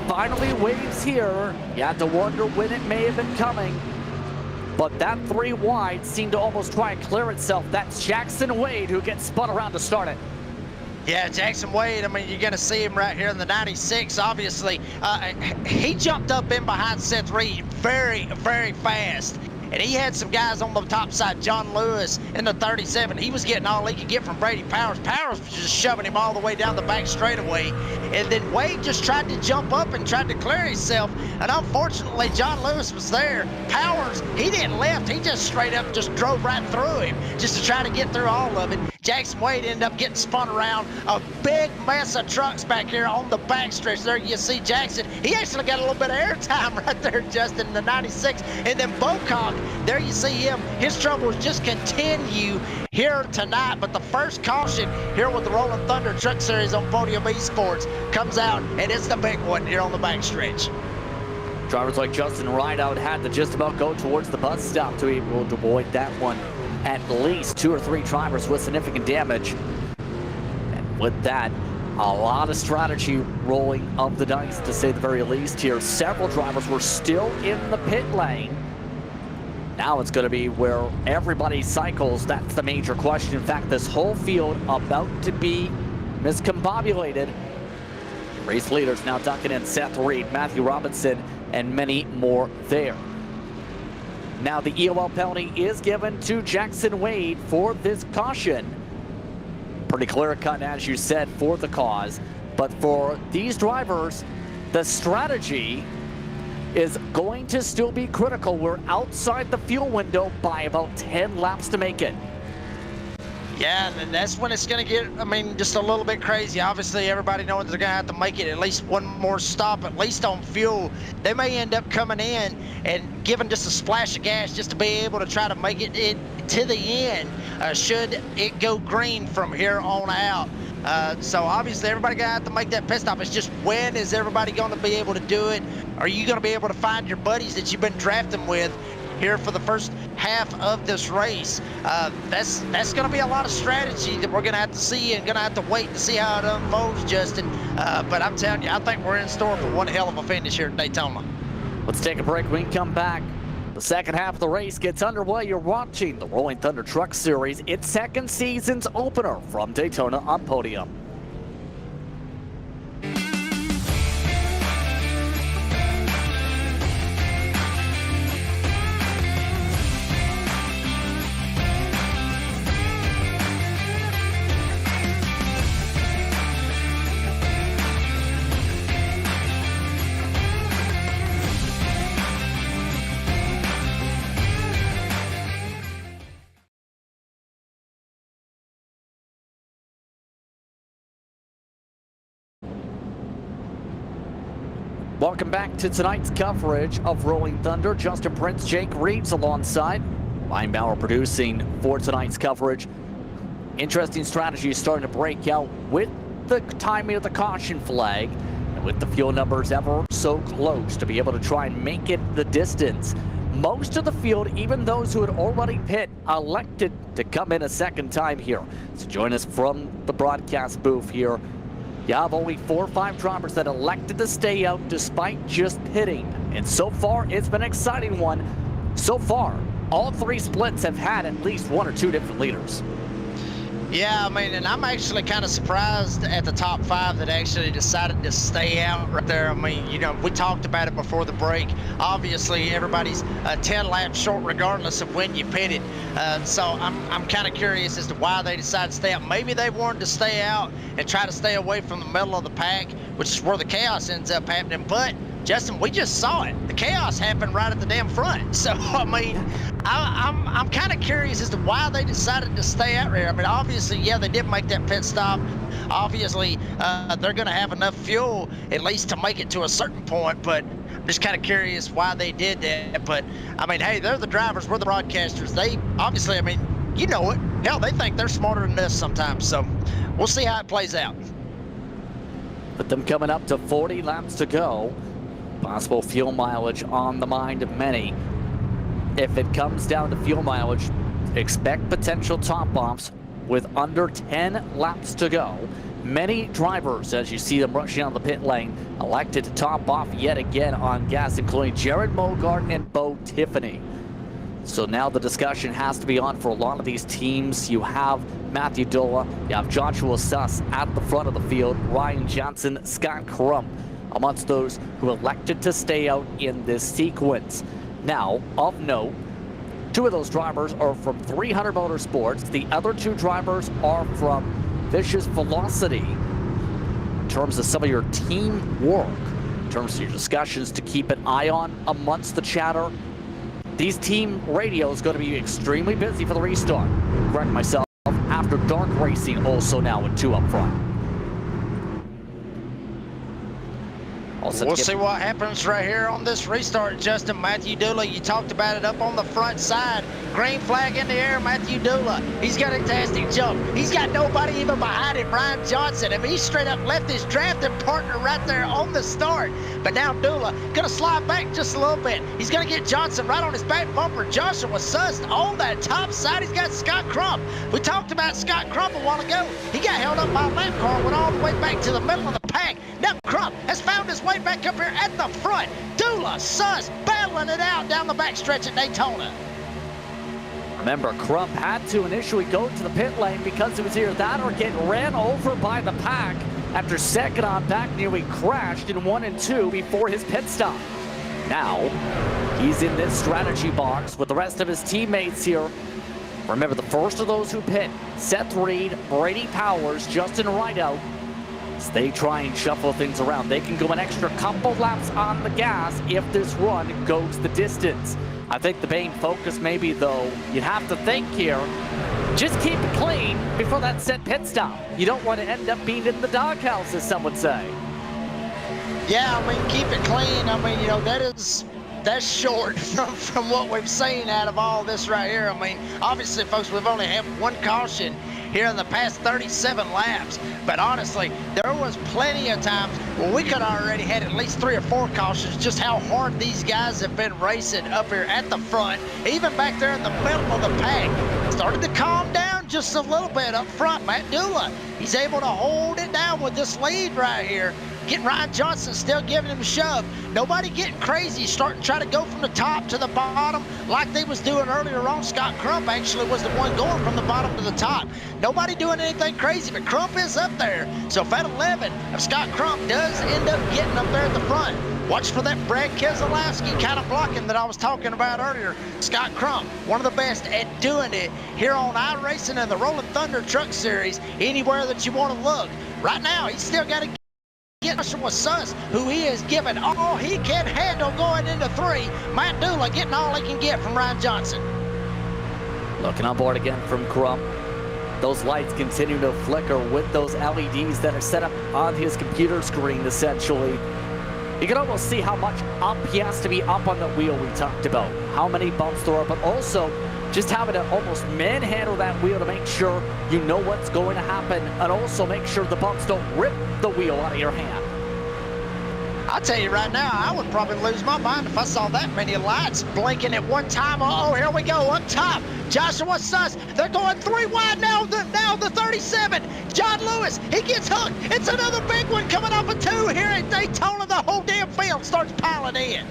finally waves here. You had to wonder when it may have been coming. But that 3 wide seemed to almost try and clear itself. That's Jackson Wade who gets spun around to start it. Yeah, Jackson Wade, I mean, you're going to see him right here in the 96, obviously. He jumped up in behind Seth Reed very, very fast. And he had some guys on the top side, John Lewis in the 37. He was getting all he could get from Brady Powers. Powers was just shoving him all the way down the back straightaway. And then Wade just tried to jump up and tried to clear himself. And unfortunately, John Lewis was there. Powers, he didn't left. He just straight up just drove right through him just to try to get through all of it. Jackson Wade ended up getting spun around. A big mess of trucks back here on the backstretch. There you see Jackson. He actually got a little bit of airtime right there, Justin, in the 96. And then Bocock, there you see him. His troubles just continue here tonight. But the first caution here with the Rolling Thunder Truck Series on Podium Esports comes out, and it's the big one here on the backstretch. Drivers like Justin Rideout had to just about go towards the bus stop to be able to avoid that one. At least 2 or 3 drivers with significant damage. And with that, a lot of strategy rolling of the dice, to say the very least here. Several drivers were still in the pit lane. Now it's going to be where everybody cycles. That's the major question. In fact, this whole field about to be miscombobulated. Race leaders now ducking in Seth Reed, Matthew Robinson, and many more there. Now the EOL penalty is given to Jackson Wade for this caution. Pretty clear cut, as you said, for the cause. But for these drivers, the strategy is going to still be critical. We're outside the fuel window by about 10 laps to make it. Yeah, and that's when it's going to get, I mean, just a little bit crazy. Obviously, everybody knows they're going to have to make it at least one more stop, at least on fuel. They may end up coming in and giving just a splash of gas just to be able to try to make it to the end, should it go green from here on out. So obviously, everybody going to have to make that pit stop. It's just, when is everybody going to be able to do it? Are you going to be able to find your buddies that you've been drafting with here for the first half of this race? That's going to be a lot of strategy that we're going to have to see, and going to have to wait to see how it unfolds, Justin. But I'm telling you, I think we're in store for one hell of a finish here at Daytona. Let's take a break. We can come back. The second half of the race gets underway. You're watching the Rolling Thunder Truck Series, its second season's opener from Daytona on Podium. Welcome back to tonight's coverage of Rolling Thunder. Justin Prince, Jake Reeves alongside. Ryan Bauer producing for tonight's coverage. Interesting strategy starting to break out with the timing of the caution flag and with the fuel numbers ever so close to be able to try and make it the distance. Most of the field, even those who had already pit, elected to come in a second time here. So join us from the broadcast booth here. You have only 4 or 5 drivers that elected to stay out despite just pitting. And so far, it's been an exciting one. So far, all 3 splits have had at least 1 or 2 different leaders. Yeah, I mean, and I'm actually kind of surprised at the top 5 that actually decided to stay out right there. I mean, you know, we talked about it before the break. Obviously, everybody's 10 laps short regardless of when you pitted. So I'm kind of curious as to why they decided to stay out. Maybe they wanted to stay out and try to stay away from the middle of the pack, which is where the chaos ends up happening. But Justin, we just saw it. The chaos happened right at the damn front. So, I mean, I'm kind of curious as to why they decided to stay out here. I mean, obviously, yeah, they did make that pit stop. Obviously, they're going to have enough fuel, at least to make it to a certain point, but I'm just kind of curious why they did that. But, I mean, hey, they're the drivers. We're the broadcasters. They, obviously, I mean, you know it. Hell, they think they're smarter than us sometimes. So, we'll see how it plays out. With them coming up to 40 laps to go. Possible fuel mileage on the mind of many. If it comes down to fuel mileage, expect potential top offs with under 10 laps to go. Many drivers, as you see them rushing out of the pit lane, elected to top off yet again on gas, including Jared Mogarden and Bo Tiffany. So now the discussion has to be on for a lot of these teams. You have Matthew Dulla, you have Joshua Suss at the front of the field, Ryan Johnson, Scott Crump amongst those who elected to stay out in this sequence. Now, of note, 2 of those drivers are from 300 Motorsports. The other 2 drivers are from Vicious Velocity. In terms of some of your team work, in terms of your discussions to keep an eye on amongst the chatter, these team radios going to be extremely busy for the restart. Correct myself, After Dark Racing also now with 2 up front. We'll see what happens right here on this restart, Justin. Matthew Dulla, you talked about it up on the front side. Green flag in the air, Matthew Dulla. He's got a fantastic jump. He's got nobody even behind him, Ryan Johnson. I mean, he straight up left his drafting partner right there on the start. But now Dulla gonna slide back just a little bit. He's gonna get Johnson right on his back bumper. Joshua Suss on that top side. He's got Scott Crump. We talked about Scott Crump a while ago. He got held up by a lap car, went all the way back to the middle of the pack. Now Crump has found his way back up here at the front. Dulla, Suss battling it out down the backstretch at Daytona. Remember, Crump had to initially go to the pit lane because it was either that or get ran over by the pack after second on back nearly crashed in 1 and 2 before his pit stop. Now, he's in this strategy box with the rest of his teammates here. Remember, the first of those who pit, Seth Reed, Brady Powers, Justin Rideout, as they try and shuffle things around. They can go an extra couple laps on the gas if this run goes the distance. I think the main focus maybe, though, you'd have to think here, just keep it clean before that set pit stop. You don't want to end up being in the doghouse, as some would say. Yeah, I mean, keep it clean. I mean, you know, that's short from what we've seen out of all this right here. I mean, obviously, folks, we've only had 1 caution here in the past 37 laps. But honestly, there was plenty of times where we could already had at least 3 or 4 cautions, just how hard these guys have been racing up here at the front, even back there in the middle of the pack. Started to calm down just a little bit up front. Matt Dulla, he's able to hold it down with this lead right here. Getting Ryan Johnson, still giving him a shove. Nobody getting crazy, starting to try to go from the top to the bottom like they was doing earlier on. Scott Crump actually was the one going from the bottom to the top. Nobody doing anything crazy, but Crump is up there. So if at 11, if Scott Crump does end up getting up there at the front, watch for that Brad Keselowski kind of blocking that I was talking about earlier. Scott Crump, one of the best at doing it here on iRacing and the Rolling Thunder Truck Series, anywhere that you want to look. Right now, he's still got to get Joshua Suss, who he is giving all he can handle going into 3. Matt Dulla getting all he can get from Ryan Johnson. Looking on board again from Crump. Those lights continue to flicker with those LEDs that are set up on his computer screen, essentially. You can almost see how much up he has to be up on the wheel we talked about. How many bumps there are, but also just having to almost manhandle that wheel to make sure you know what's going to happen, and also make sure the bumps don't rip the wheel out of your hand. I'll tell you right now, I would probably lose my mind if I saw that many lights blinking at one time. Oh, here we go up top. Joshua Suss, they're going 3 wide now. The 37. John Lewis, he gets hooked. It's another big one coming off of 2 here at Daytona. The whole damn field starts piling in.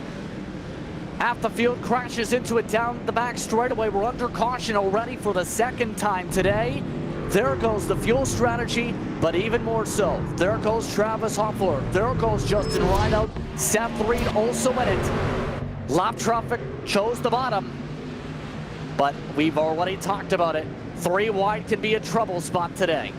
Half the field crashes into it down the back straightaway. We're under caution already for the 2nd time today. There goes the fuel strategy, but even more so, there goes Travis Hoffler. There goes Justin Rideout. Seth Reed also in it. Lap traffic chose the bottom, but we've already talked about it. 3 wide can be a trouble spot today.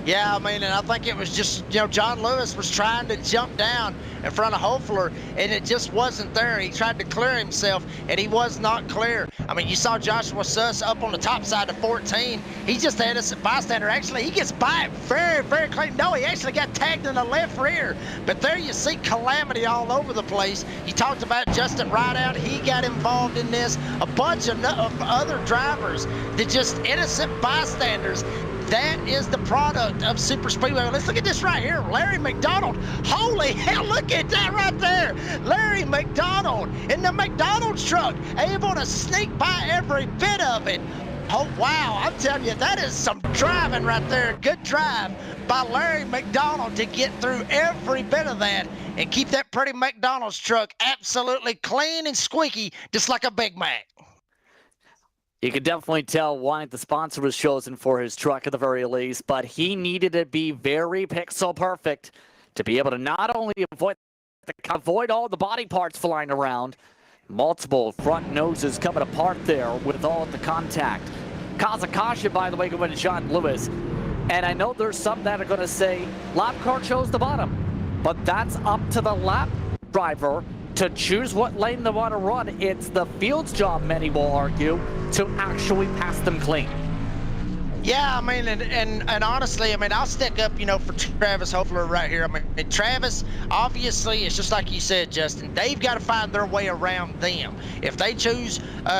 Yeah, I mean, and I think it was just, you know, John Lewis was trying to jump down in front of Hoefler, and it just wasn't there. He tried to clear himself, and he was not clear. I mean, you saw Joshua Suss up on the top side of 14. He just had a bystander. Actually, he gets by it very, very clean. No, he actually got tagged in the left rear. But there you see calamity all over the place. You talked about Justin Rideout. He got involved in this. A bunch of other drivers that just innocent bystanders. That is the product of super speedway. Let's look at this right here. Larry McDonald. Holy hell, look at that right there. Larry McDonald in the McDonald's truck, able to sneak by every bit of it. Oh, wow. I'm telling you, that is some driving right there. Good drive by Larry McDonald to get through every bit of that and keep that pretty McDonald's truck absolutely clean and squeaky, just like a Big Mac. You can definitely tell why the sponsor was chosen for his truck at the very least, but he needed to be very pixel perfect to be able to not only avoid all the body parts flying around, multiple front noses coming apart there with all of the contact. Cause a caution, by the way, going to John Lewis. And I know there's some that are going to say lap car chose the bottom, but that's up to the lap driver to choose what lane they want to run. It's the field's job, many will argue, to actually pass them clean. Yeah, I mean, and honestly, I mean, I'll stick up, you know, for Travis Hoefler right here. I mean, Travis, obviously, it's just like you said, Justin. They've got to find their way around them. If they choose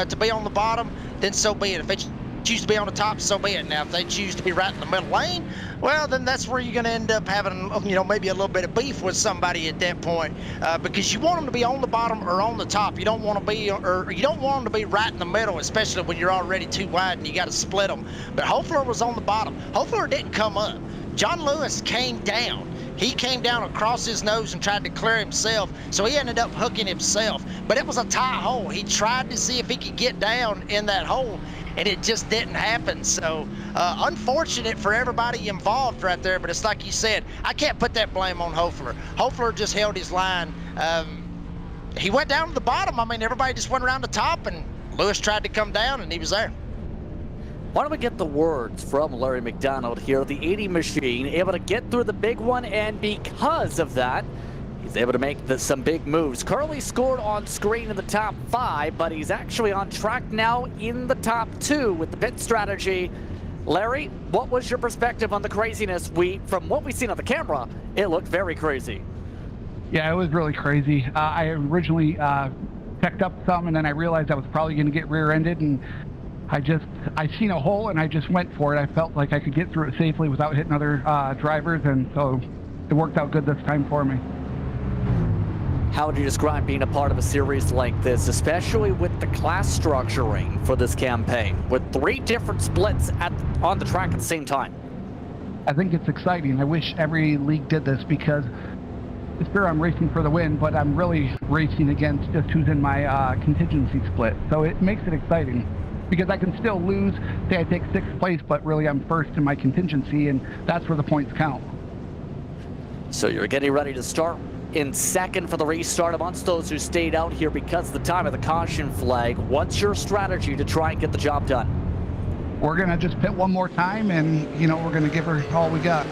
to be on the bottom, then so be it. If they choose to be on the top, so be it. Now, if they choose to be right in the middle lane, well, then that's where you're going to end up having, you know, maybe a little bit of beef with somebody at that point, because you want them to be on the bottom or on the top. You don't want to be, or you don't want them to be right in the middle, especially when you're already too wide and you got to split them. But Hoefler was on the bottom. Hoefler didn't come up. John Lewis came down. He came down across his nose and tried to clear himself, so he ended up hooking himself. But it was a tight hole. He tried to see if he could get down in that hole, and it just didn't happen. So unfortunate for everybody involved right there, but it's like you said, I can't put that blame on Hoefler. Hoefler just held his line. He went down to the bottom. I mean, everybody just went around the top, and Lewis tried to come down, and he was there. Why don't we get the words from Larry McDonald here, the 80 machine, able to get through the big one, and because of that, he's able to make some big moves. Currently scored on screen in the top 5, but he's actually on track now in the top 2 with the pit strategy. Larry, what was your perspective on the craziness? From what we've seen on the camera, it looked very crazy. Yeah, it was really crazy. I originally checked up some, and then I realized I was probably going to get rear-ended, and I seen a hole, and I just went for it. I felt like I could get through it safely without hitting other drivers, and so it worked out good this time for me. How would you describe being a part of a series like this, especially with the class structuring for this campaign, with 3 different splits on the track at the same time? I think it's exciting. I wish every league did this, because it's fair I'm racing for the win, but I'm really racing against just who's in my contingency split. So it makes it exciting, because I can still lose. Say I take 6th place, but really I'm first in my contingency, and that's where the points count. So you're getting ready to start in 2nd for the restart amongst those who stayed out here because of the time of the caution flag. What's your strategy to try and get the job done? We're going to just pit one more time, and, you know, we're going to give her all we got.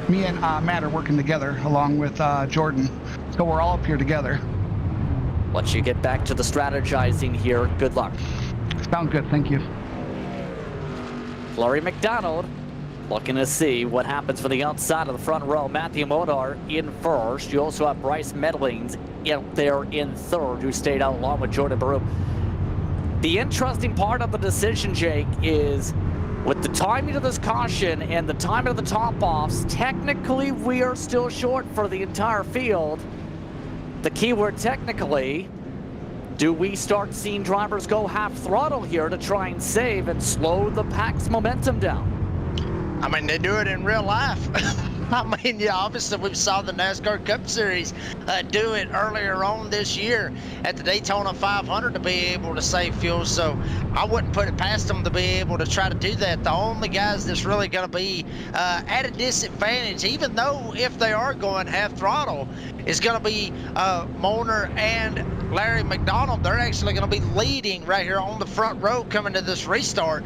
Me and Matt are working together along with Jordan, so we're all up here together. Once you get back to the strategizing here, good luck. Sounds good, thank you. Larry McDonald looking to see what happens from the outside of the front row. Matthew Modar in first. You also have Bryce Medlings out there in 3rd, who stayed out along with Jordan Baru. The interesting part of the decision, Jake, is with the timing of this caution and the timing of the top-offs, technically we are still short for the entire field. The keyword technically, do we start seeing drivers go half throttle here to try and save and slow the pack's momentum down? I mean, they do it in real life. I mean, yeah, obviously we saw the NASCAR Cup Series do it earlier on this year at the Daytona 500 to be able to save fuel. So I wouldn't put it past them to be able to try to do that. The only guys that's really going to be at a disadvantage, even though if they are going half throttle, is going to be Moner and Larry McDonald. They're actually going to be leading right here on the front row coming to this restart.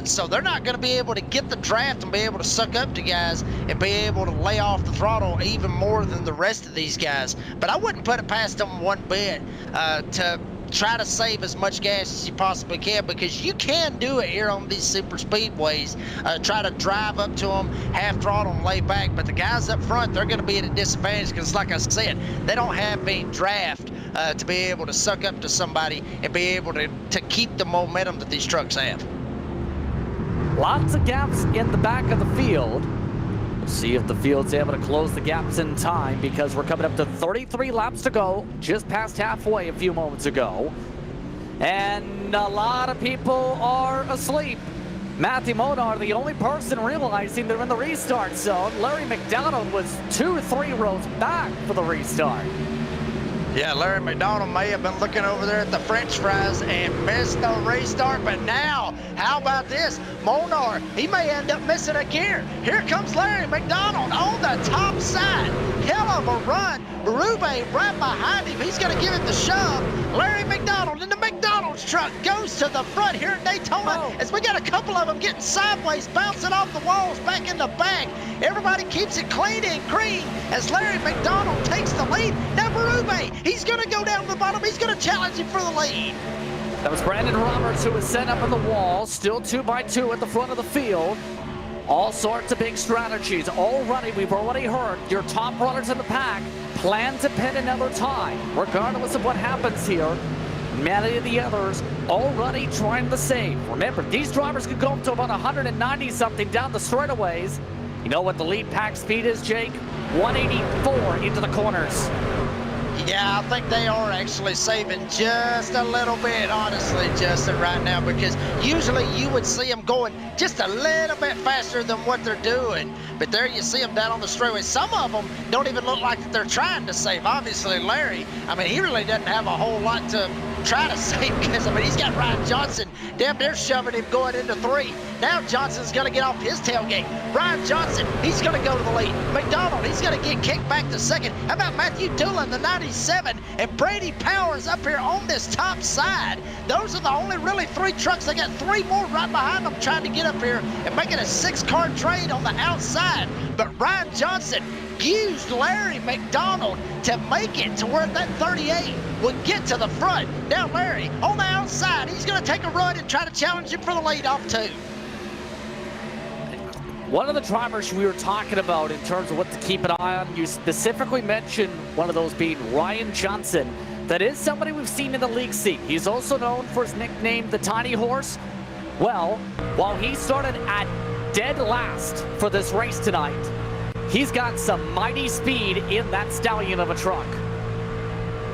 So they're not going to be able to get the draft and be able to suck up to guys and be able to lay off the throttle even more than the rest of these guys. But I wouldn't put it past them one bit to try to save as much gas as you possibly can, because you can do it here on these super speedways. Try to drive up to them, half throttle and lay back, but the guys up front, they're going to be at a disadvantage because, like I said, they don't have any draft to be able to suck up to somebody and be able to keep the momentum that these trucks have. Lots of gaps in the back of the field. We'll see if the field's able to close the gaps in time, because we're coming up to 33 laps to go, just past halfway a few moments ago. And a lot of people are asleep. Matthew Monar, the only person realizing they're in the restart zone. Larry McDonald was 2 or 3 rows back for the restart. Yeah, Larry McDonald may have been looking over there at the French fries and missed the restart, but now, how about this? Monar, he may end up missing a gear. Here comes Larry McDonald on the top side. Hell of a run. Berube right behind him. He's going to give it the shove. Larry McDonald in the McDonald's truck goes to the front here in Daytona as we got a couple of them getting sideways, bouncing off the walls back in the back. Everybody keeps it clean and green as Larry McDonald takes the lead. Now Berube, he's going to go down to the bottom. He's going to challenge him for the lead. That was Brandon Roberts who was set up on the wall, still 2 by 2 at the front of the field. All sorts of big strategies already. We've already heard your top runners in the pack plan to pin another tie. Regardless of what happens here, many of the others already trying the same. Remember, these drivers could go up to about 190 something down the straightaways. You know what the lead pack speed is, Jake? 184 into the corners. Yeah, I think they are actually saving just a little bit, honestly, Justin, right now, because usually you would see them going just a little bit faster than what they're doing. But there you see them down on the straightaway. Some of them don't even look like that they're trying to save. Obviously, Larry, I mean, he really doesn't have a whole lot to try to save because, I mean, he's got Ryan Johnson damn near shoving him going into 3. Now Johnson's going to get off his tailgate. Ryan Johnson, he's going to go to the lead. McDonald, he's going to get kicked back to second. How about Matthew Doolan, the 97, and Brady Powers up here on this top side? Those are the only really 3 trucks. They got 3 more right behind them trying to get up here and making a 6-car trade on the outside. But Ryan Johnson used Larry McDonald to make it to where that 38 would get to the front. Now Larry on the outside, he's going to take a run and try to challenge him for the lead off 2. One of the drivers we were talking about in terms of what to keep an eye on, you specifically mentioned one of those being Ryan Johnson. That is somebody we've seen in the league seat. He's also known for his nickname, the Tiny Horse. Well, while he started at dead last for this race tonight, he's got some mighty speed in that stallion of a truck.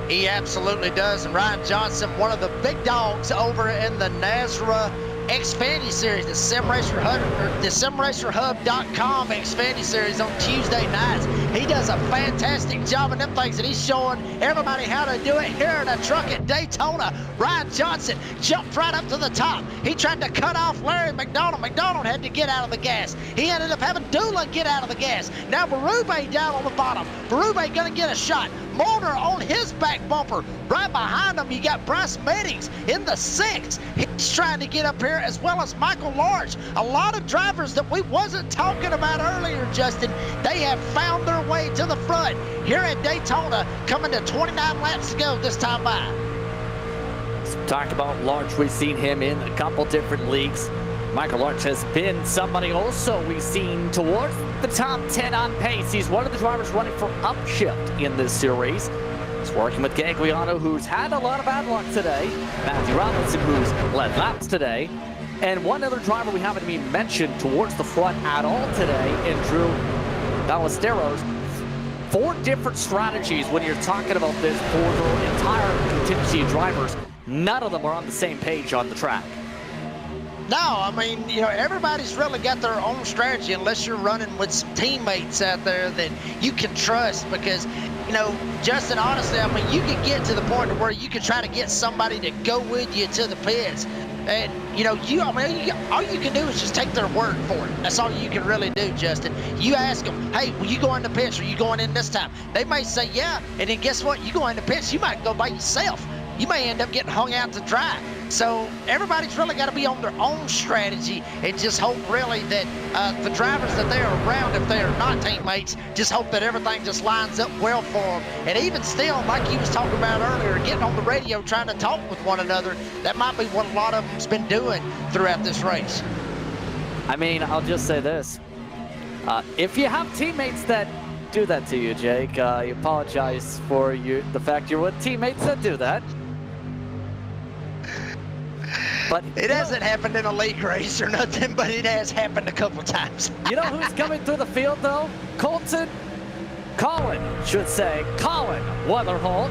He absolutely does. And Ryan Johnson, one of the big dogs over in the NASRA Xfinity Series, the SimRacerHub.com Xfinity Series on Tuesday nights. He does a fantastic job of them things, and he's showing everybody how to do it here in a truck at Daytona. Ryan Johnson jumped right up to the top. He tried to cut off Larry McDonald. McDonald had to get out of the gas. He ended up having Doolan get out of the gas. Now Berube down on the bottom. Berube gonna get a shot. Monar on his back bumper. Right behind him, you got Bryce Meddings in the 6. He's trying to get up here, as well as Michael Large. A lot of drivers that we wasn't talking about earlier, Justin, they have found their way to the front here at Daytona, coming to 29 laps to go this time by. Let's talk about Large. We've seen him in a couple different leagues. Michael Larch has been somebody also we've seen towards the top 10 on pace. He's one of the drivers running for Upshift in this series. He's working with Gagliano, who's had a lot of bad luck today. Matthew Robinson, who's led laps today. And one other driver we haven't even mentioned towards the front at all today, and Drew Ballesteros. 4 different strategies when you're talking about this for the entire contingency of drivers. None of them are on the same page on the track. No, I mean, you know, everybody's really got their own strategy unless you're running with some teammates out there that you can trust because, you know, Justin, honestly, I mean, you can get to the point where you can try to get somebody to go with you to the pits. And, you know, all you can do is just take their word for it. That's all you can really do, Justin. You ask them, hey, will you go in the pits or are you going in this time? They may say, yeah, and then guess what? You go in the pits, you might go by yourself. You may end up getting hung out to dry. So everybody's really got to be on their own strategy and just hope really that the drivers that they're around, if they are not teammates, just hope that everything just lines up well for them. And even still, like he was talking about earlier, getting on the radio trying to talk with one another, that might be what a lot of them's been doing throughout this race. I mean, I'll just say this. If you have teammates that do that to you, Jake, you apologize for the fact you're with teammates that do that. But it hasn't happened in a league race or nothing, but it has happened a couple times. You know who's coming through the field, though? Colin Weatherholt.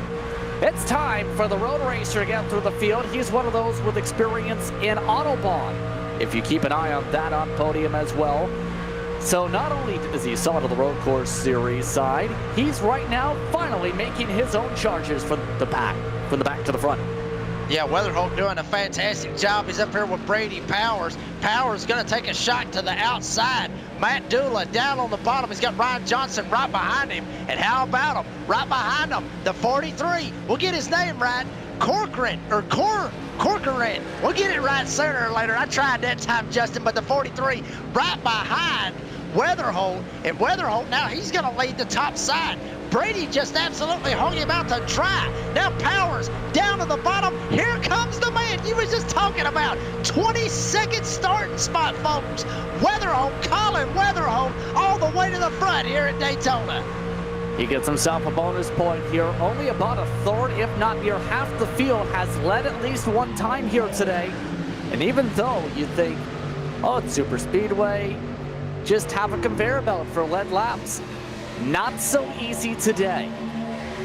It's time for the road racer to get through the field. He's one of those with experience in Autobahn. If you keep an eye on that on podium as well. So not only is he solid to the road course series side, he's right now finally making his own charges from the back to the front. Yeah, Weatherholt doing a fantastic job. He's up here with Brady Powers. Powers going to take a shot to the outside. Matt Dula down on the bottom. He's got Ryan Johnson right behind him. And how about him? Right behind him, the 43. We'll get his name right. Corcoran. We'll get it right sooner or later. I tried that time, Justin, but the 43 right behind Weatherholt. And Weatherholt, now he's going to lead the top side. Brady just absolutely hung him out to dry. Now Powers down to the bottom. Here comes the man you was just talking about. 22nd starting spot, folks. Weatherholt, Colin Weatherholt, all the way to the front here at Daytona. He gets himself a bonus point here. Only about a third, if not near half the field has led at least one time here today. And even though you think, oh, it's super speedway, just have a conveyor belt for led laps. Not so easy today.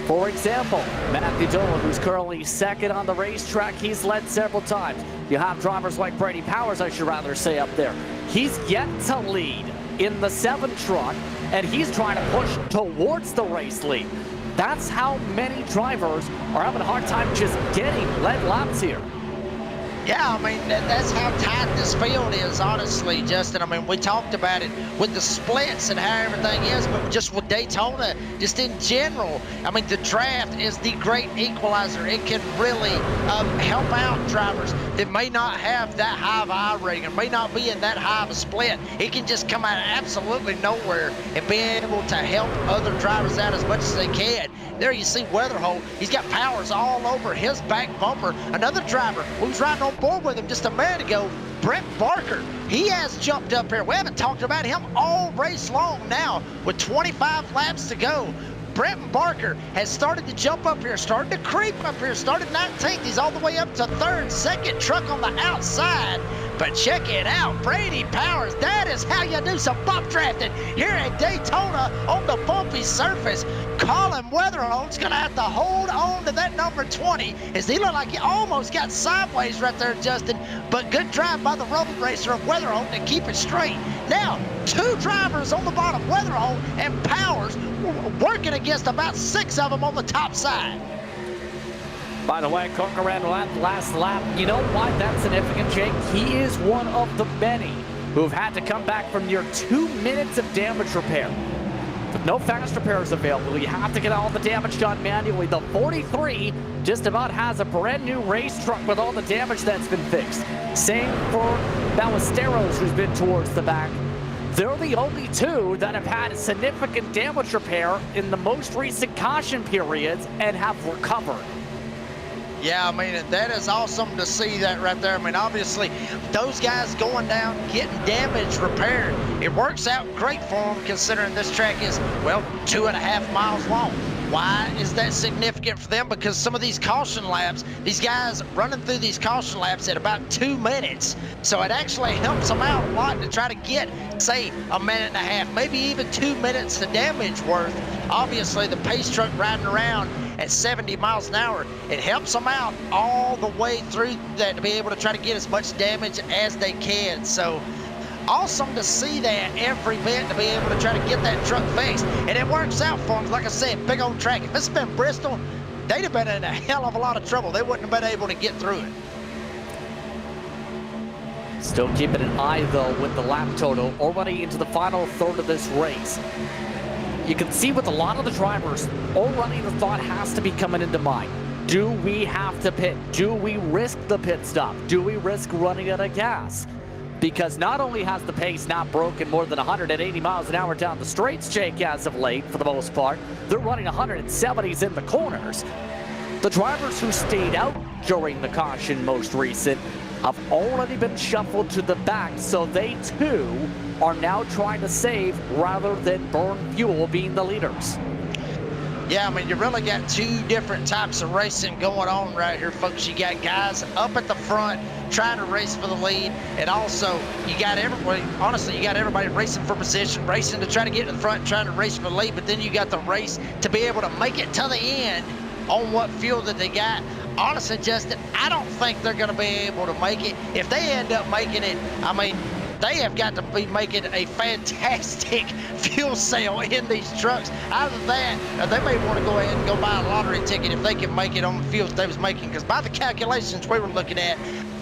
For example, Matthew Dolan, who's currently second on the racetrack, he's led several times. You have drivers like Brady Powers, I should rather say, up there. He's yet to lead in the 7 truck, and he's trying to push towards the race lead. That's how many drivers are having a hard time just getting led laps here. Yeah, I mean, that's how tight this field is, honestly, Justin. I mean, we talked about it with the splits and how everything is, but just with Daytona, just in general, I mean, the draft is the great equalizer. It can really help out drivers that may not have that high of a rating or may not be in that high of a split. It can just come out of absolutely nowhere and be able to help other drivers out as much as they can. There you see Weatherholt. He's got Powers all over his back bumper. Another driver who's riding on board with him just a minute ago, Brent Barker. He has jumped up here. We haven't talked about him all race long now with 25 laps to go. Brent Barker has started to jump up here, started to creep up here, started 19th. He's all the way up to 3rd, second truck on the outside. But check it out, Brady Powers, that is how you do some bump drafting here at Daytona on the bumpy surface. Colin Weatherholt's gonna have to hold on to that number 20 as he looked like he almost got sideways right there, Justin, but good drive by the road racer of Weatherholt to keep it straight. Now, 2 drivers on the bottom, Weatherholt and Powers, working against about 6 of them on the top side. By the way, Corcoran last lap. You know why that's significant, Jake? He is one of the many who have had to come back from near 2 minutes of damage repair. With no fast repairs available, you have to get all the damage done manually. The 43 just about has a brand new race truck with all the damage that's been fixed. Same for Ballesteros, who's been towards the back. They're the only 2 that have had significant damage repair in the most recent caution periods and have recovered. Yeah, I mean, that is awesome to see that right there. I mean, obviously, those guys going down, getting damage repaired, it works out great for them considering this track is, well, 2.5 miles long. Why is that significant for them? Because some of these caution laps, these guys running through these caution laps at about 2 minutes. So it actually helps them out a lot to try to get, say, 1.5 minutes, maybe even 2 minutes of damage worth. Obviously, the pace truck riding around at 70 miles an hour, it helps them out all the way through that to be able to try to get as much damage as they can. So awesome to see that every bit to be able to try to get that truck fixed. And it works out for them. Like I said, big old track. If this had been Bristol, they'd have been in a hell of a lot of trouble. They wouldn't have been able to get through it. Still keeping an eye, though, with the lap total already into the final third of this race. You can see with a lot of the drivers, already the thought has to be coming into mind. Do we have to pit? Do we risk the pit stop? Do we risk running out of gas? Because not only has the pace not broken more than 180 miles an hour down the straights, Jake, as of late, for the most part, they're running 170s in the corners. The drivers who stayed out during the caution most recent have already been shuffled to the back, so they too are now trying to save rather than burn fuel, being the leaders. Yeah, I mean, you really got 2 different types of racing going on right here, folks. You got guys up at the front trying to race for the lead, and also you got everybody, honestly, you got everybody racing for position, racing to try to get to the front, trying to race for the lead, but then you got the race to be able to make it to the end on what fuel that they got. Honestly, Justin, I don't think they're going to be able to make it. If they end up making it, I mean, they have got to be making a fantastic fuel sale in these trucks. Either that, or they may want to go ahead and go buy a lottery ticket if they can make it on the fuel that they was making. Because by the calculations we were looking at,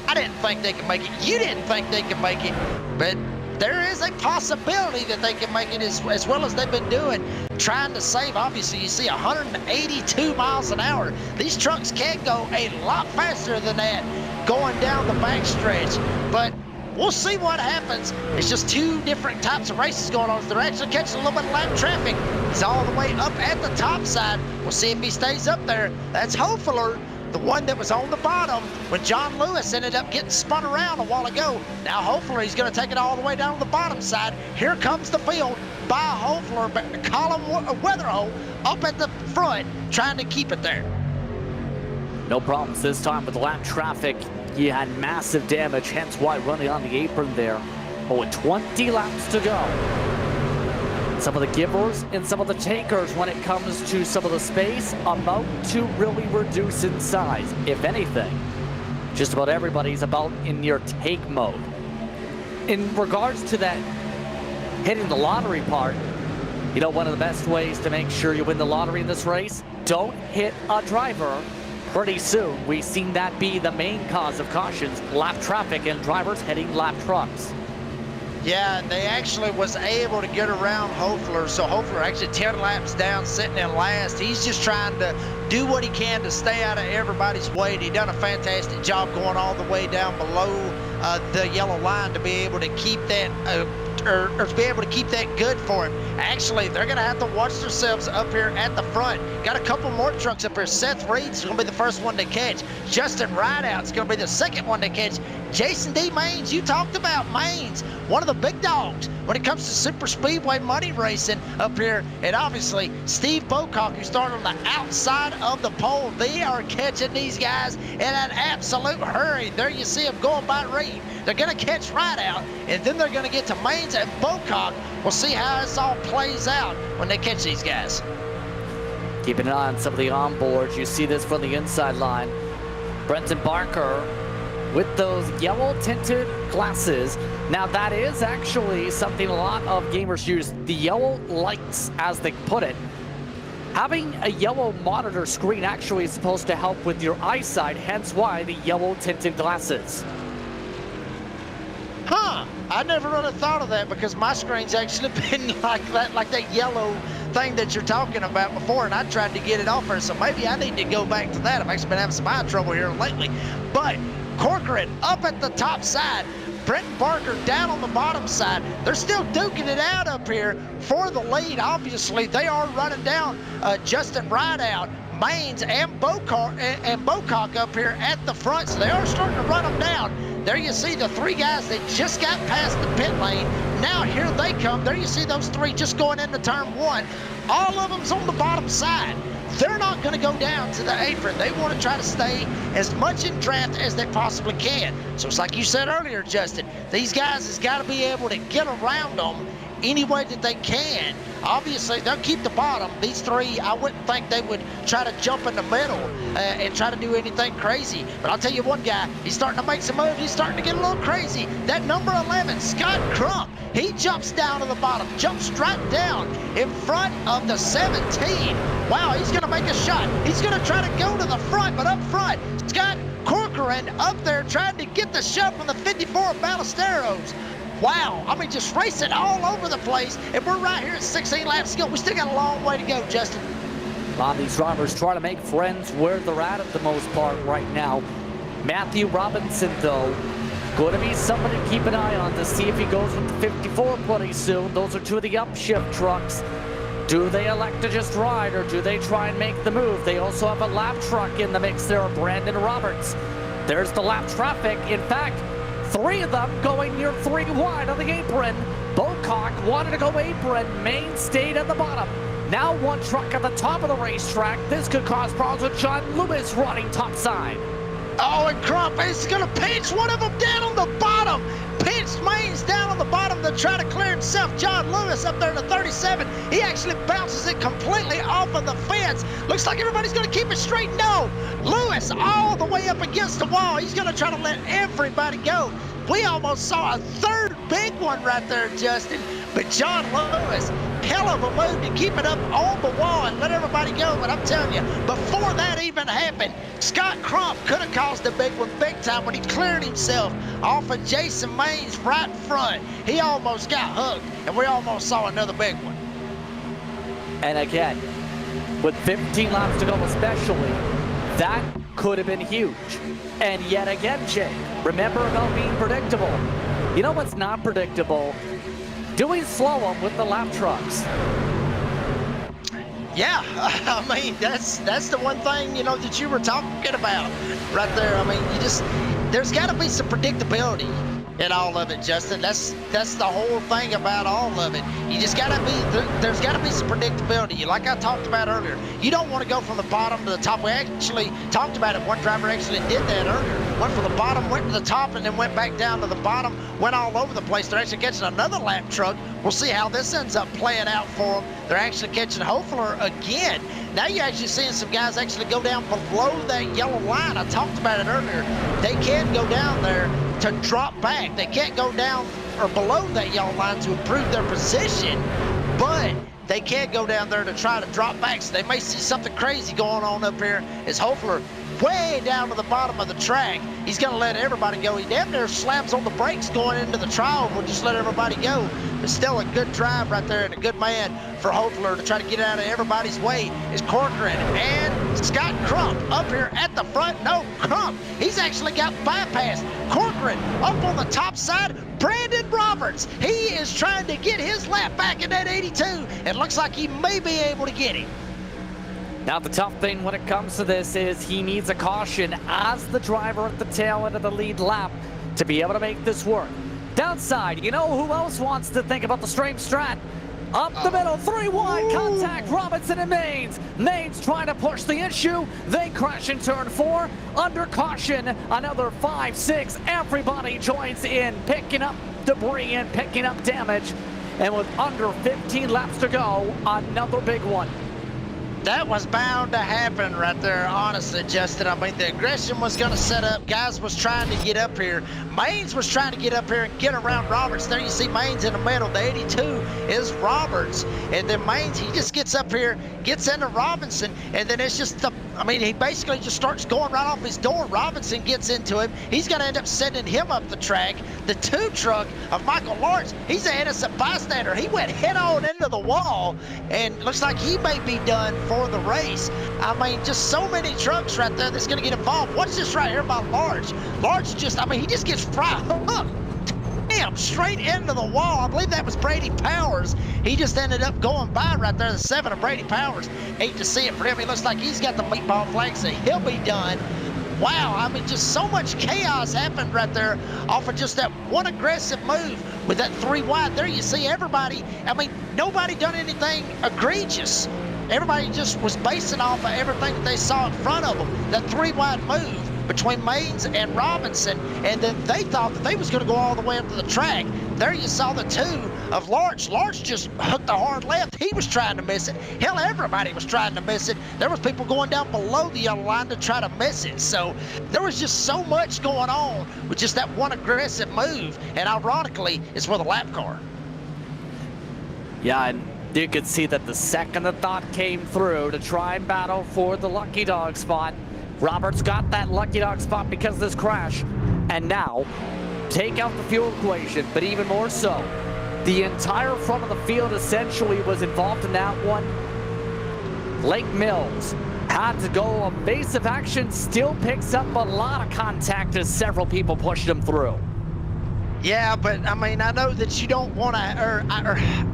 I didn't think they could make it. You didn't think they could make it. But there is a possibility that they can make it as well as they've been doing, trying to save. Obviously, you see 182 miles an hour. These trucks can go a lot faster than that going down the backstretch. But we'll see what happens. It's just two different types of races going on. They're actually catching a little bit of lap traffic. He's all the way up at the top side. We'll see if he stays up there. That's Hofeler, the one that was on the bottom when John Lewis ended up getting spun around a while ago. Now hopefully he's going to take it all the way down to the bottom side. Here comes the field by Hofeler, but Colin Weatherhoe up at the front trying to keep it there. No problems this time with the lap traffic. He had massive damage, hence why running on the apron there. But with 20 laps to go, some of the givers and some of the takers when it comes to some of the space about to really reduce in size. If anything, just about everybody's about in your take mode. In regards to that hitting the lottery part, you know, one of the best ways to make sure you win the lottery in this race, don't hit a driver pretty soon. We've seen that be the main cause of cautions, lap traffic and drivers hitting lap trucks. Yeah, they actually was able to get around Hofeler. So Hofeler actually 10 laps down, sitting in last. He's just trying to do what he can to stay out of everybody's way. He done a fantastic job going all the way down below the yellow line to be able to keep that or to be able to keep that good for him. Actually, they're going to have to watch themselves up here at the front. Got a couple more trucks up here. Seth Reed's going to be the first one to catch. Justin Rideout's going to be the second one to catch. Jason D. Maines, you talked about Maines, one of the big dogs when it comes to super speedway money racing up here. And obviously, Steve Bocock, who started on the outside of the pole. They are catching these guys in an absolute hurry. There you see them going by Reed. They're going to catch Rideout, and then they're going to get to Maines and Bocock. We'll see how this all plays out when they catch these guys. Keeping an eye on some of the onboards. You see this from the inside line. Brenton Barker with those yellow tinted glasses. Now that is actually something a lot of gamers use, the yellow lights as they put it. Having a yellow monitor screen actually is supposed to help with your eyesight, hence why the yellow tinted glasses. Huh, I never really thought of that because my screen's actually been like that yellow thing that you're talking about before, and I tried to get it off her, so maybe I need to go back to that. I've actually been having some eye trouble here lately. But Corcoran up at the top side, Brenton Barker down on the bottom side. They're still duking it out up here for the lead. Obviously, they are running down Justin Rideout, Maines, and Bocock up here at the front, so they are starting to run them down. There you see the three guys that just got past the pit lane. Now here they come. There you see those three just going into turn one. All of them's on the bottom side. They're not going to go down to the apron. They want to try to stay as much in draft as they possibly can. So it's like you said earlier, Justin, these guys has got to be able to get around them any way that they can. Obviously, they'll keep the bottom. These three, I wouldn't think they would try to jump in the middle and try to do anything crazy. But I'll tell you one guy, he's starting to make some moves. He's starting to get a little crazy. That number 11, Scott Crump, he jumps down to the bottom, jumps right down in front of the 17. Wow, he's going to make a shot. He's going to try to go to the front, but up front, Scott Corcoran up there trying to get the shove from the 54 Ballesteros. Wow, I mean, just racing all over the place, and we're right here at 16 laps to go. We still got a long way to go, Justin. A lot of these drivers try to make friends where they're at the most part right now. Matthew Robinson, though, going to be somebody to keep an eye on to see if he goes with the 54 pretty soon. Those are two of the upshift trucks. Do they elect to just ride, or do they try and make the move? They also have a lap truck in the mix there, Brandon Roberts. There's the lap traffic. In fact, three of them going near 3 wide on the apron. Bocock wanted to go apron. Maine stayed at the bottom. Now one truck at the top of the racetrack. This could cause problems with John Lewis running topside. Oh, and Crump is going to pinch one of them down on the bottom. Pinched Maines down on the bottom. The to try to clear himself. John Lewis up there in the 37. He actually bounces it completely off of the fence. Looks like everybody's going to keep it straight. No, Lewis all the way up against the wall. He's going to try to let everybody go. We almost saw a third big one right there, Justin. But John Lewis, hell of a move to keep it up on the wall and let everybody go. But I'm telling you, before that even happened, Scott Crump could have caused a big one big time when he cleared himself off of Jason Maines right in front. He almost got hooked, and we almost saw another big one. And again, with 15 laps to go especially, that could have been huge. And yet again, Jake, remember about being predictable. You know what's not predictable? Doing slow-up with the lap trucks. Yeah, I mean, that's the one thing, you know, that you were talking about right there. I mean, there's got to be some predictability in all of it, Justin. That's the whole thing about all of it. You just got to be, there's got to be some predictability. Like I talked about earlier, you don't want to go from the bottom to the top. We actually talked about it. One driver actually did that earlier. Went from the bottom, went to the top, and then went back down to the bottom, went all over the place. They're actually catching another lap truck. We'll see how this ends up playing out for them. They're actually catching Hofler again. Now you're actually seeing some guys actually go down below that yellow line. I talked about it earlier. They can go down there to drop back. They can't go down or below that yellow line to improve their position, but they can go down there to try to drop back. So they may see something crazy going on up here as Hofler way down to the bottom of the track. He's going to let everybody go. He damn near slams on the brakes going into the trial and will just let everybody go. But still a good drive right there and a good man for Hofler to try to get out of everybody's way is Corcoran and Scott Crump up here at the front. No, Crump, he's actually got bypassed. Corcoran up on the top side. Brandon Roberts, he is trying to get his lap back in that 82. It looks like he may be able to get him. Now, the tough thing when it comes to this is he needs a caution as the driver at the tail end of the lead lap to be able to make this work. Downside, you know who else wants to think about the straight strat? Up the middle, 3 wide contact, Robinson and Maines. Maines trying to push the issue. They crash in turn 4. Under caution, another 5, 6. Everybody joins in, picking up debris and picking up damage. And with under 15 laps to go, another big one. That was bound to happen right there, honestly, Justin. I mean, the aggression was going to set up. Guys was trying to get up here. Maines was trying to get up here and get around Roberts. There you see Maines in the middle. The 82 is Roberts. And then Maines, he just gets up here, gets into Robinson, and then it's just he basically just starts going right off his door. Robinson gets into him. He's going to end up sending him up the track. The 2 truck of Michael Lawrence, he's an innocent bystander. He went head on into the wall, and looks like he may be done for the race. I mean, just so many trucks right there that's going to get involved. What's this right here by Large? Large just, he just gets fried up. Damn, straight into the wall. I believe that was Brady Powers. He just ended up going by right there, the 7 of Brady Powers. Hate to see it for him. He looks like he's got the meatball flag, so he'll be done. Wow, I mean, just so much chaos happened right there off of just that one aggressive move with that 3 wide. There you see everybody. I mean, nobody done anything egregious. Everybody just was basing off of everything that they saw in front of them. That 3 wide move between Maines and Robinson, and then they thought that they was going to go all the way up to the track. There you saw the 2 of Larch. Larch just hooked the hard left. He was trying to miss it. Hell, everybody was trying to miss it. There was people going down below the yellow line to try to miss it. So there was just so much going on with just that one aggressive move, and ironically, it's with a lap car. Yeah, and you could see that the second the thought came through to try and battle for the lucky dog spot, Roberts got that lucky dog spot because of this crash. And now, take out the fuel equation, but even more so, the entire front of the field essentially was involved in that one. Lake Mills had to go evasive action, still picks up a lot of contact as several people pushed him through. Yeah, but I mean, I know that you don't want to, or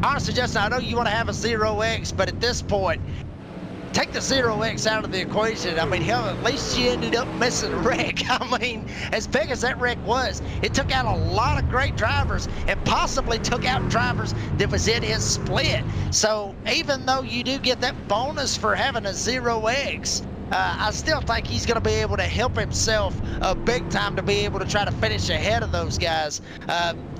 honestly, Justin, I know you want to have a 0X, but at this point, take the 0X out of the equation. I mean, hell, at least you ended up missing a wreck. I mean, as big as that wreck was, it took out a lot of great drivers and possibly took out drivers that was in his split. So even though you do get that bonus for having a 0X, I still think he's going to be able to help himself big time to be able to try to finish ahead of those guys.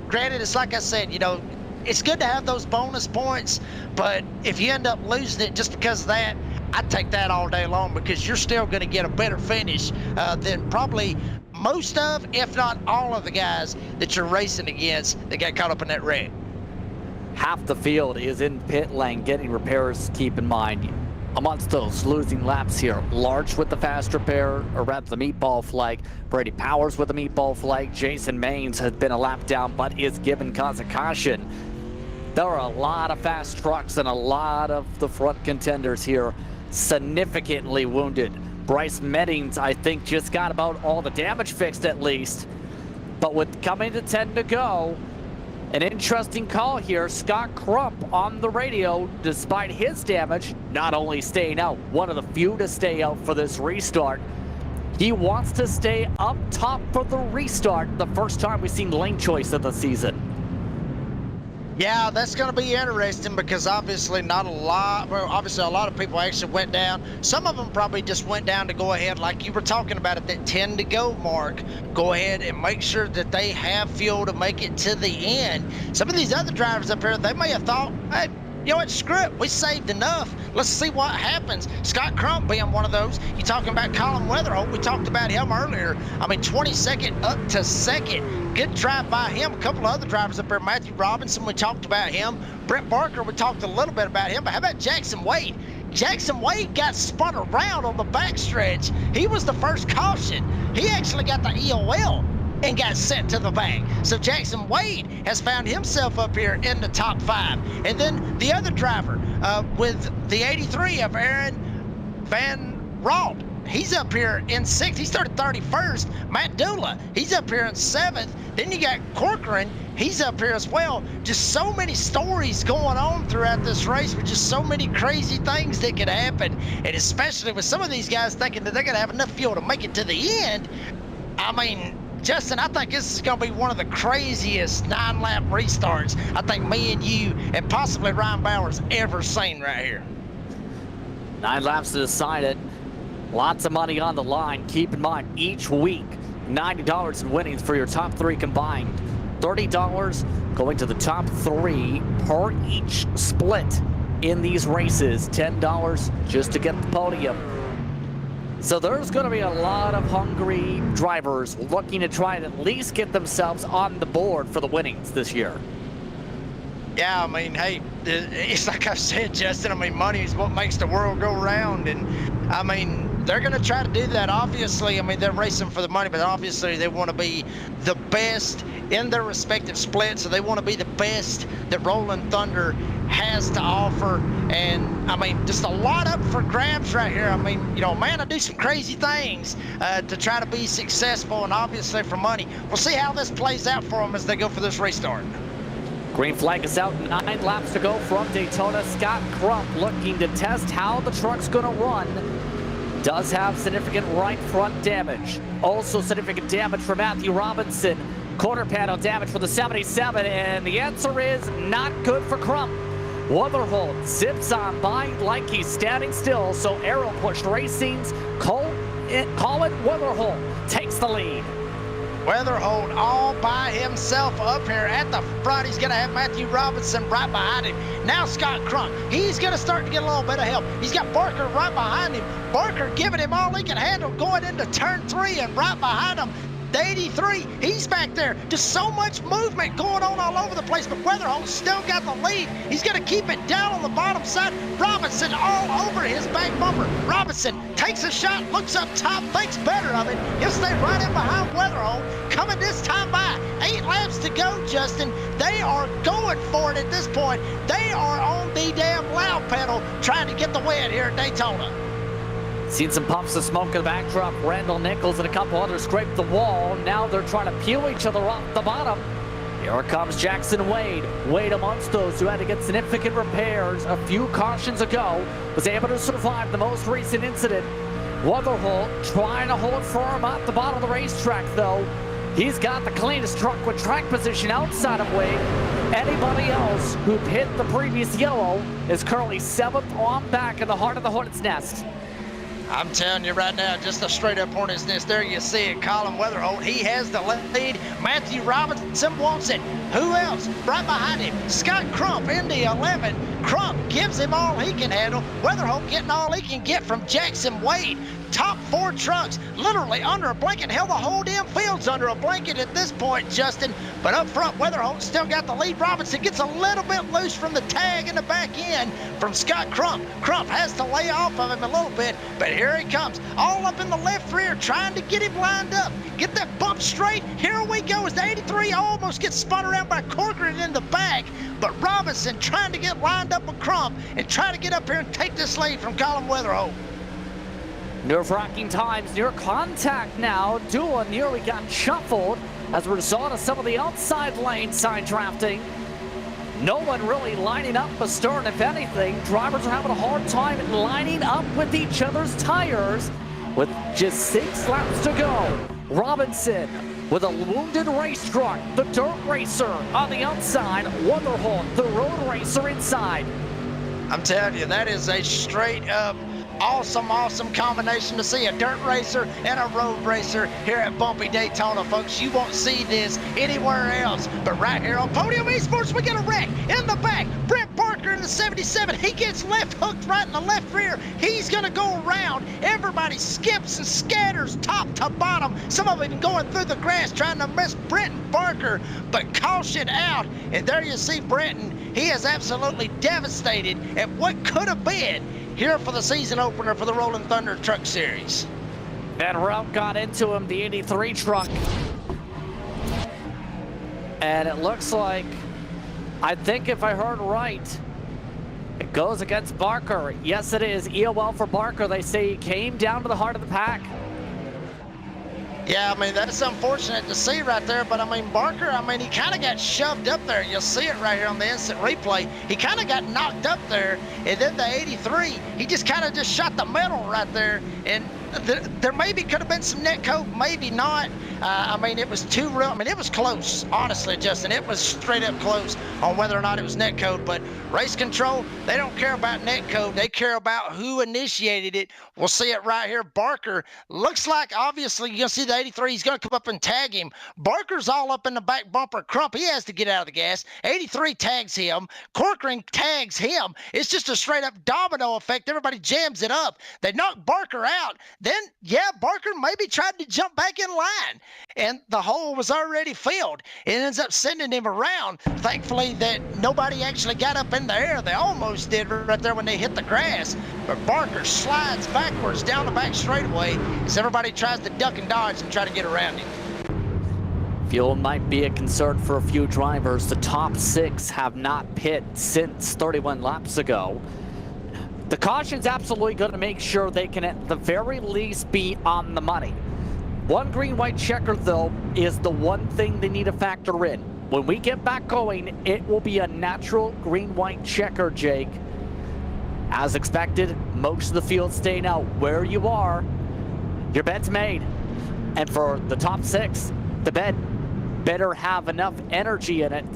granted, it's like I said, you know, it's good to have those bonus points, but if you end up losing it just because of that, I'd take that all day long, because you're still going to get a better finish than probably most of, if not all of the guys that you're racing against that got caught up in that wreck. Half the field is in pit lane getting repairs. Keep in mind, amongst those losing laps here, Larch with the fast repair around the meatball flag, Brady Powers with the meatball flag, Jason Maines has been a lap down but is given cause of caution. There are a lot of fast trucks and a lot of the front contenders here significantly wounded. Bryce Meddings, I think, just got about all the damage fixed at least. But with coming to 10 to go, an interesting call here. Scott Crump on the radio, despite his damage, not only staying out, one of the few to stay out for this restart. He wants to stay up top for the restart, the first time we've seen lane choice of the season. Yeah, that's going to be interesting, because obviously not a lot, well, obviously a lot of people actually went down. Some of them probably just went down to go ahead, like you were talking about at that 10 to go mark, go ahead and make sure that they have fuel to make it to the end. Some of these other drivers up here, they may have thought, hey, you know what, screw it, we saved enough. Let's see what happens. Scott Crump being one of those. You talking about Colin Weatherholt, we talked about him earlier. I mean, 22nd up to second. Good drive by him. A couple of other drivers up there. Matthew Robinson, we talked about him. Brent Barker, we talked a little bit about him. But how about Jackson Wade? Jackson Wade got spun around on the backstretch. He was the first caution. He actually got the EOL and got sent to the back. So Jackson Wade has found himself up here in the top 5. And then the other driver with the 83 of Aaron Van Ralt, he's up here in 6th. He started 31st. Matt Dula, he's up here in 7th. Then you got Corcoran, he's up here as well. Just so many stories going on throughout this race, with just so many crazy things that could happen. And especially with some of these guys thinking that they're going to have enough fuel to make it to the end. I mean, Justin, I think this is going to be one of the craziest 9-lap restarts I think me and you and possibly Ryan Bowers ever seen right here. 9 laps to decide it. Lots of money on the line. Keep in mind, each week, $90 in winnings for your top 3 combined. $30 going to the top 3 per each split in these races. $10 just to get the podium. So there's going to be a lot of hungry drivers looking to try and at least get themselves on the board for the winnings this year. Yeah, I mean, hey, it's like I said, Justin, I mean, money is what makes the world go round. And, I mean, they're going to try to do that, obviously. I mean, they're racing for the money, but obviously they want to be the best in their respective splits. So they want to be the best that Rolling Thunder has to offer. And I mean, just a lot up for grabs right here. I mean, you know, man, I do some crazy things to try to be successful, and obviously for money. We'll see how this plays out for them as they go for this restart. Green flag is out, 9 laps to go from Daytona. Scott Crump looking to test how the truck's gonna run. Does have significant right front damage. Also significant damage for Matthew Robinson. Quarter panel damage for the 77, and the answer is not good for Crump. Weatherholt zips on by like he's standing still, so Arrow Push Racing's Colin Weatherholt takes the lead. Weatherholt all by himself up here at the front. He's going to have Matthew Robinson right behind him. Now Scott Crump, he's going to start to get a little bit of help. He's got Barker right behind him. Barker giving him all he can handle going into turn 3, and right behind him, the 83, he's back there. Just so much movement going on all over the place, but Weatherholt's still got the lead. He's going to keep it down on the bottom side. Robinson all over his back bumper. Robinson takes a shot, looks up top, thinks better of it. He'll stay right in behind Weatherholt. Coming this time by. 8 laps to go, Justin. They are going for it at this point. They are on the damn loud pedal trying to get the win here at Daytona. Seen some puffs of smoke in the backdrop. Randall Nichols and a couple others scraped the wall. Now they're trying to peel each other off the bottom. Here comes Jackson Wade. Wade amongst those who had to get significant repairs a few cautions ago. Was able to survive the most recent incident. Weatherholt trying to hold firm at the bottom of the racetrack though. He's got the cleanest truck with track position outside of Wade. Anybody else who hit the previous yellow is currently 7th on back in the heart of the hornet's nest. I'm telling you right now, just a straight up hornet's nest. There you see it, Colin Weatherholt. He has the lead. Matthew Robinson wants it. Who else? Right behind him, Scott Crump in the 11. Crump gives him all he can handle. Weatherholt getting all he can get from Jackson Wade. Top 4 trucks, literally under a blanket. Hell, the whole damn field's under a blanket at this point, Justin. But up front, Weatherholt still got the lead. Robinson gets a little bit loose from the tag in the back end from Scott Crump. Crump has to lay off of him a little bit, but here he comes, all up in the left rear, trying to get him lined up. Get that bump straight. Here we go as the 83 almost gets spun around by Corcoran in the back. But Robinson trying to get lined up with Crump and try to get up here and take this lead from Colin Weatherholt. Nerve-wracking times, near contact now. Dula nearly got shuffled as a result of some of the outside lane side drafting. No one really lining up astern. If anything, drivers are having a hard time lining up with each other's tires with just 6 laps to go. Robinson with a wounded race truck, the dirt racer on the outside, Weatherholt, the road racer inside. I'm telling you, that is a straight up awesome combination to see a dirt racer and a road racer here at bumpy Daytona, folks. You won't see this anywhere else, but right here on Podium Esports, we get a wreck in the back. Brent Barker in the 77, he gets left hooked right in the left rear. He's gonna go around. Everybody skips and scatters top to bottom. Some of them going through the grass trying to miss Brenton Barker, but caution out. And there you see Brenton. He is absolutely devastated at what could have been here for the season opener for the Rolling Thunder Truck Series. And Ralph got into him, the 83 truck. And it looks like, I think if I heard right, it goes against Barker. Yes, it is. EOL for Barker. They say he came down to the heart of the pack. Yeah, I mean, that's unfortunate to see right there, but I mean, Barker, I mean, he kind of got shoved up there. You'll see it right here on the instant replay. He kind of got knocked up there, and then the 83, he just kind of just shot the metal right there, and there maybe could have been some net coat, maybe not. I mean, it was too real. I mean, it was close, honestly, Justin. It was straight up close on whether or not it was net code. But race control, they don't care about net code. They care about who initiated it. We'll see it right here. Barker looks like, obviously, you're going to see the 83. He's going to come up and tag him. Barker's all up in the back bumper. Crump, he has to get out of the gas. 83 tags him. Corcoran tags him. It's just a straight up domino effect. Everybody jams it up. They knock Barker out. Then, yeah, Barker maybe tried to jump back in line, and the hole was already filled. It ends up sending him around. Thankfully that nobody actually got up in the air. They almost did right there when they hit the grass. But Barker slides backwards down the back straightaway as everybody tries to duck and dodge and try to get around him. Fuel might be a concern for a few drivers. The top 6 have not pit since 31 laps ago. The caution's absolutely going to make sure they can at the very least be on the money. One green-white checker, though, is the one thing they need to factor in. When we get back going, it will be a natural green-white checker, Jake. As expected, most of the field staying out where you are. Your bed's made. And for the top 6, the bed better have enough energy in it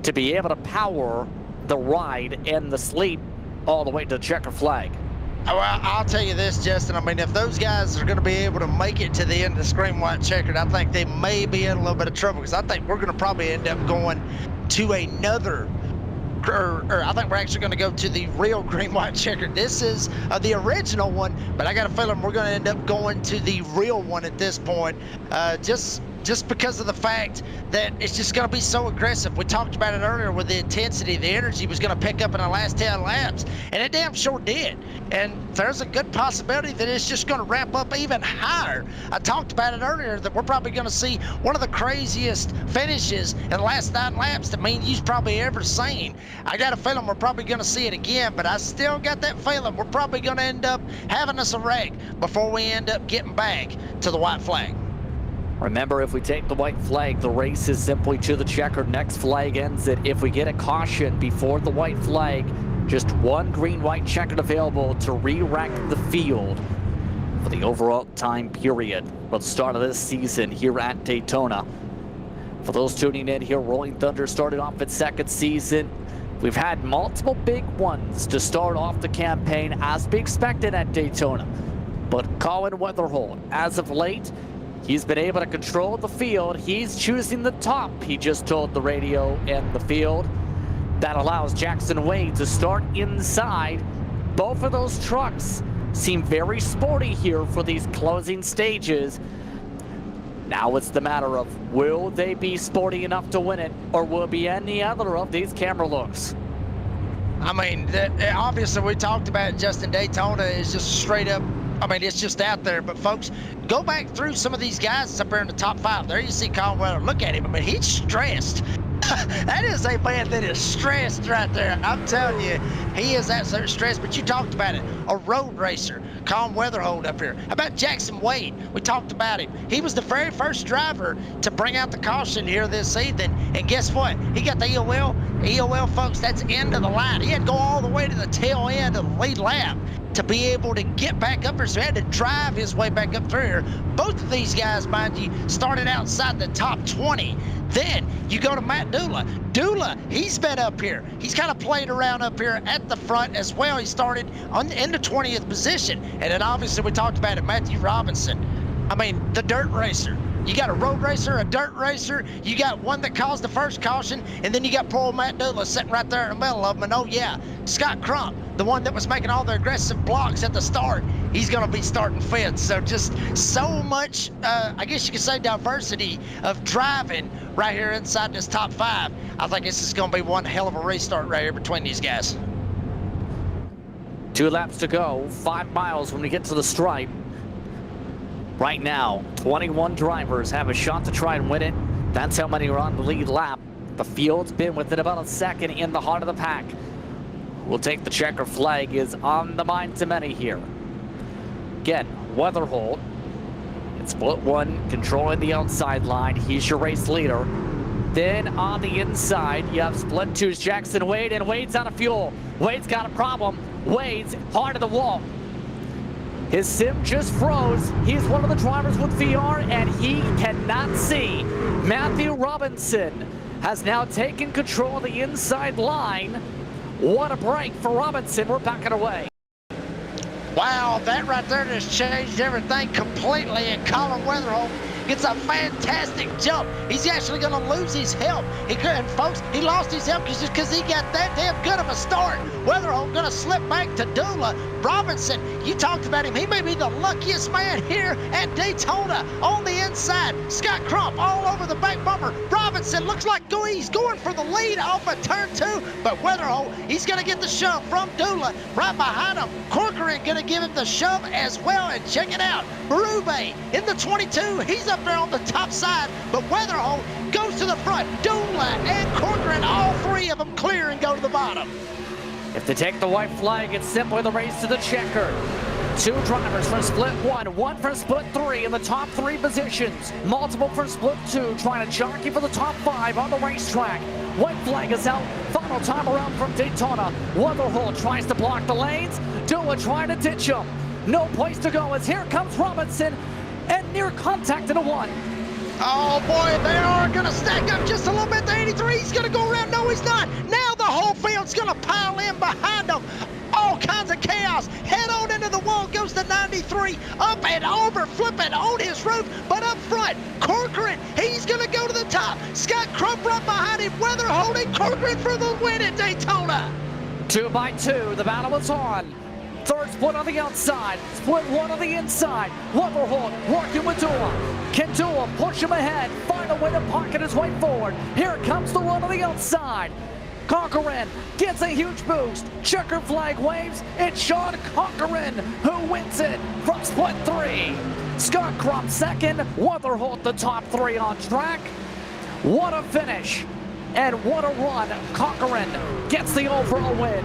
to be able to power the ride and the sleep all the way to the checker flag. Well, I'll tell you this, Justin. I mean, if those guys are going to be able to make it to the end of the green white checkered, I think they may be in a little bit of trouble, because I think we're going to probably end up going to another, or I think we're actually going to go to the real green white checkered. This is the original one, but I got a feeling we're going to end up going to the real one at this point. Just because of the fact that it's just going to be so aggressive. We talked about it earlier with the intensity. The energy was going to pick up in the last 10 laps, and it damn sure did. And there's a good possibility that it's just going to ramp up even higher. I talked about it earlier that we're probably going to see one of the craziest finishes in the last 9 laps that me and you've probably ever seen. I got a feeling we're probably going to see it again, but I still got that feeling we're probably going to end up having us a wreck before we end up getting back to the white flag. Remember, if we take the white flag, the race is simply to the checkered. Next flag ends it. If we get a caution before the white flag, just one green-white checkered available to re-rack the field for the overall time period for the start of this season here at Daytona. For those tuning in here, Rolling Thunder started off its 2nd season. We've had multiple big ones to start off the campaign as we expected at Daytona. But Colin Weatherholt, as of late, he's been able to control the field. He's choosing the top, he just told the radio and the field. That allows Jackson Wade to start inside. Both of those trucks seem very sporty here for these closing stages. Now it's the matter of, will they be sporty enough to win it, or will it be any other of these camera looks? I mean, obviously we talked about Justin Daytona is just straight up, I mean, it's just out there. But folks, go back through some of these guys up there in the top 5. There you see Colin Weather. Look at him. I mean, he's stressed. That is a man that is stressed right there. I'm telling you, he is absolutely stressed. But you talked about it, a road racer. Colin Weatherholt up here. How about Jackson Wade? We talked about him. He was the very first driver to bring out the caution here this season. And guess what? He got the EOL. EOL, folks, that's end of the line. He had to go all the way to the tail end of the lead lap to be able to get back up here, so he had to drive his way back up through here. Both of these guys, mind you, started outside the top 20. Then you go to Matt Dula. Dula, he's been up here. He's kind of played around up here at the front as well. He started in the 20th position. And then obviously we talked about it, Matthew Robinson. I mean, the dirt racer. You got a road racer, a dirt racer, you got one that caused the first caution, and then you got poor old Matt Dula sitting right there in the middle of them. And oh yeah, Scott Crump, the one that was making all the aggressive blocks at the start, he's gonna be starting fifth. So just so much, I guess you could say, diversity of driving right here inside this top 5. I think this is gonna be one hell of a restart right here between these guys. 2 laps to go, 5 miles when we get to the stripe. Right now, 21 drivers have a shot to try and win it. That's how many are on the lead lap. The field's been within about a second in the heart of the pack. We'll take the checker flag is on the minds of many here. Again, Weatherholt in split 1, controlling the outside line. He's your race leader. Then on the inside, you have split 2's Jackson Wade, and Wade's out of fuel. Wade's got a problem. Wade's hard to the wall. His sim just froze. He's one of the drivers with VR, and he cannot see. Matthew Robinson has now taken control of the inside line. What a break for Robinson. We're backing away. Wow, that right there just changed everything completely, and Colin Weatherholt gets a fantastic jump. He's actually going to lose his help. And folks, he lost his help just because he got that damn good of a start. Weatherholt going to slip back to Dula. Robinson, you talked about him. He may be the luckiest man here at Daytona on the inside. Scott Crump all over the back bumper. Robinson looks like he's going for the lead off of turn 2, but Weatherholt, he's going to get the shove from Dula. Right behind him, Corcoran going to give him the shove as well, and check it out. Berube in the 22, he's up there on the top side, but Weatherholt goes to the front. Dula and Corcoran, all 3 of them clear and go to the bottom. If they take the white flag, it's simply the race to the checker. 2 drivers from split 1, 1 from split 3 in the top 3 positions. Multiple from split 2, trying to jockey for the top 5 on the racetrack. White flag is out. Final time around from Daytona. Weatherholt tries to block the lanes. Dula trying to ditch him. No place to go as here comes Robinson, and near contact in a 1. Oh boy, they are going to stack up just a little bit. The 83, he's going to go around. No, he's not. Now the whole field's going to pile in behind him. All kinds of chaos. Head on into the wall goes the 93. Up and over, flipping on his roof. But up front, Corcoran, he's going to go to the top. Scott Crump right behind him. Weatherholt and Corcoran for the win at Daytona. 2 by 2, the battle is on. Third split on the outside, split 1 on the inside. Weatherholt working with Dula. Can Dula push him ahead, find a way to pocket his way forward? Here comes the run on the outside. Corcoran gets a huge boost. Checker flag waves. It's Sean Corcoran who wins it from split 3. Scott Crump second. Weatherholt the top 3 on track. What a finish and what a run. Corcoran gets the overall win.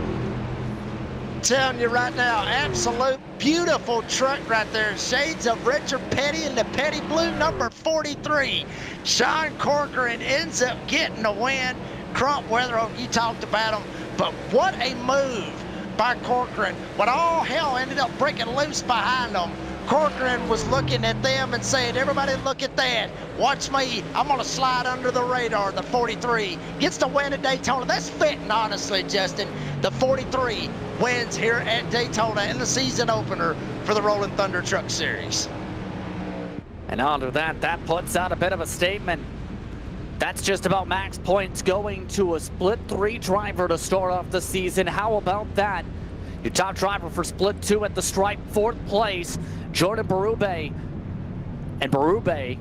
Telling you right now, absolute beautiful truck right there. Shades of Richard Petty in the Petty Blue number 43. Sean Corcoran ends up getting the win. Crump, Weatherholt, you talked about him, but what a move by Corcoran. When all hell ended up breaking loose behind him, Corcoran was looking at them and saying, everybody look at that. Watch me. I'm going to slide under the radar. The 43 gets the win at Daytona. That's fitting, honestly, Justin. The 43 wins here at Daytona in the season opener for the Rolling Thunder Truck Series. And under that puts out a bit of a statement. That's just about max points going to a Split 3 driver to start off the season. How about that? Your top driver for Split 2 at the stripe, 4th place, Jordan Berube. And Berube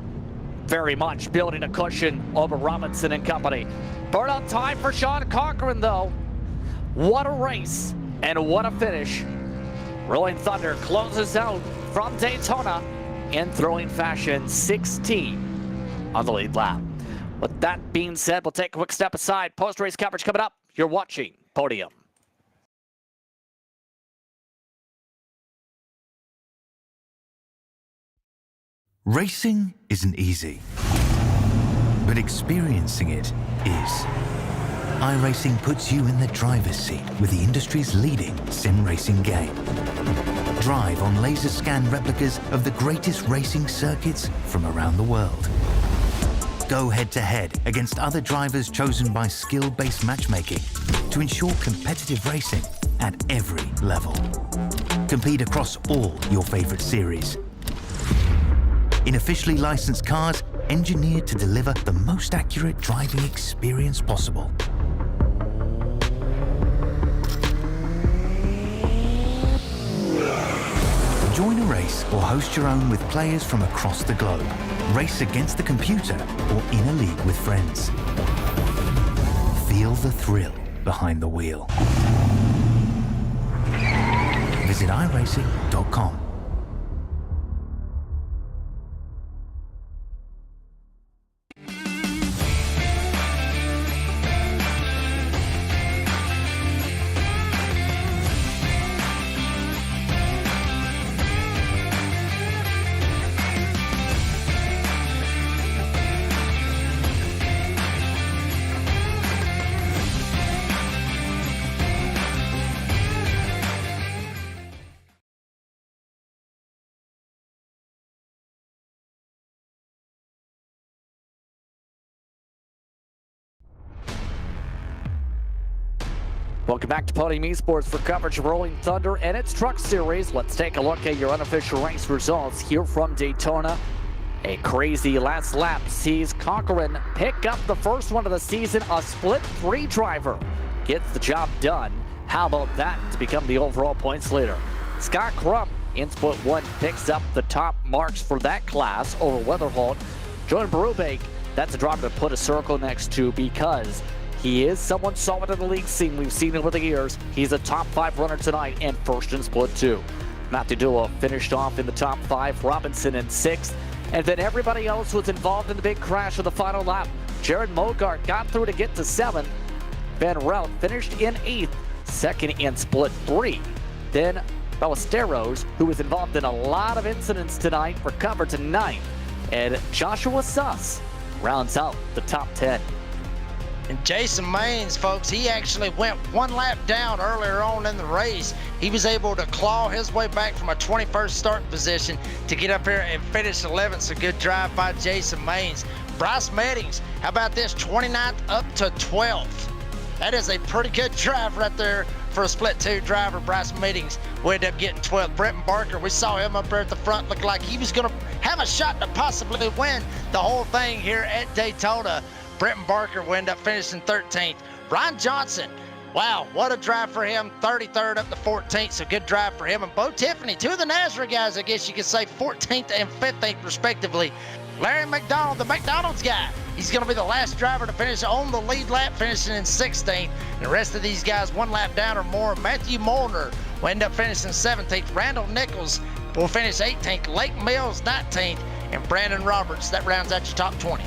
very much building a cushion over Robinson and company. Burnout time for Sean Corcoran, though. What a race and what a finish. Rolling Thunder closes out from Daytona in throwing fashion, 16 on the lead lap. With that being said, we'll take a quick step aside. Post-race coverage coming up. You're watching Podium. Racing isn't easy, but experiencing it is. iRacing puts you in the driver's seat with the industry's leading sim racing game. Drive on laser scan replicas of the greatest racing circuits from around the world. Go head-to-head against other drivers chosen by skill-based matchmaking to ensure competitive racing at every level. Compete across all your favorite series. In officially licensed cars, engineered to deliver the most accurate driving experience possible. Join a race or host your own with players from across the globe. Race against the computer or in a league with friends. Feel the thrill behind the wheel. Visit iRacing.com. Welcome back to Podium Esports for coverage of Rolling Thunder and its Truck Series. Let's take a look at your unofficial race results here from Daytona. A crazy last lap sees Corcoran pick up the first one of the season. A Split 3 driver gets the job done. How about that to become the overall points leader? Scott Crump in Split 1 picks up the top marks for that class over Weatherholt. Jordan Berube, that's a driver to put a circle next to because he is someone solid in the league scene. We've seen over the years. He's a top 5 runner tonight and first in Split 2. Matthew Dua finished off in the top 5, Robinson in 6th, and then everybody else was involved in the big crash of the final lap. Jared Mogart got through to get to 7th. Ben Relt finished in 8th, second in Split 3. Then Ballesteros, who was involved in a lot of incidents tonight, recovered to 9th. And Joshua Suss rounds out the top 10. And Jason Maines, folks, he actually went one lap down earlier on in the race. He was able to claw his way back from a 21st start position to get up here and finish 11th. So good drive by Jason Maines. Bryce Meddings, how about this? 29th up to 12th. That is a pretty good drive right there for a Split 2 driver. Bryce Meddings will end up getting 12th. Brenton Barker, we saw him up there at the front, looked like he was going to have a shot to possibly win the whole thing here at Daytona. Brenton Barker will end up finishing 13th. Ryan Johnson, wow, what a drive for him. 33rd up to 14th, so good drive for him. And Bo Tiffany, 2 of the Nazareth guys, I guess you could say, 14th and 15th respectively. Larry McDonald, the McDonald's guy, he's going to be the last driver to finish on the lead lap, finishing in 16th. The rest of these guys 1 lap down or more. Matthew Molnar will end up finishing 17th. Randall Nichols will finish 18th. Lake Mills 19th. And Brandon Roberts, that rounds out your top 20.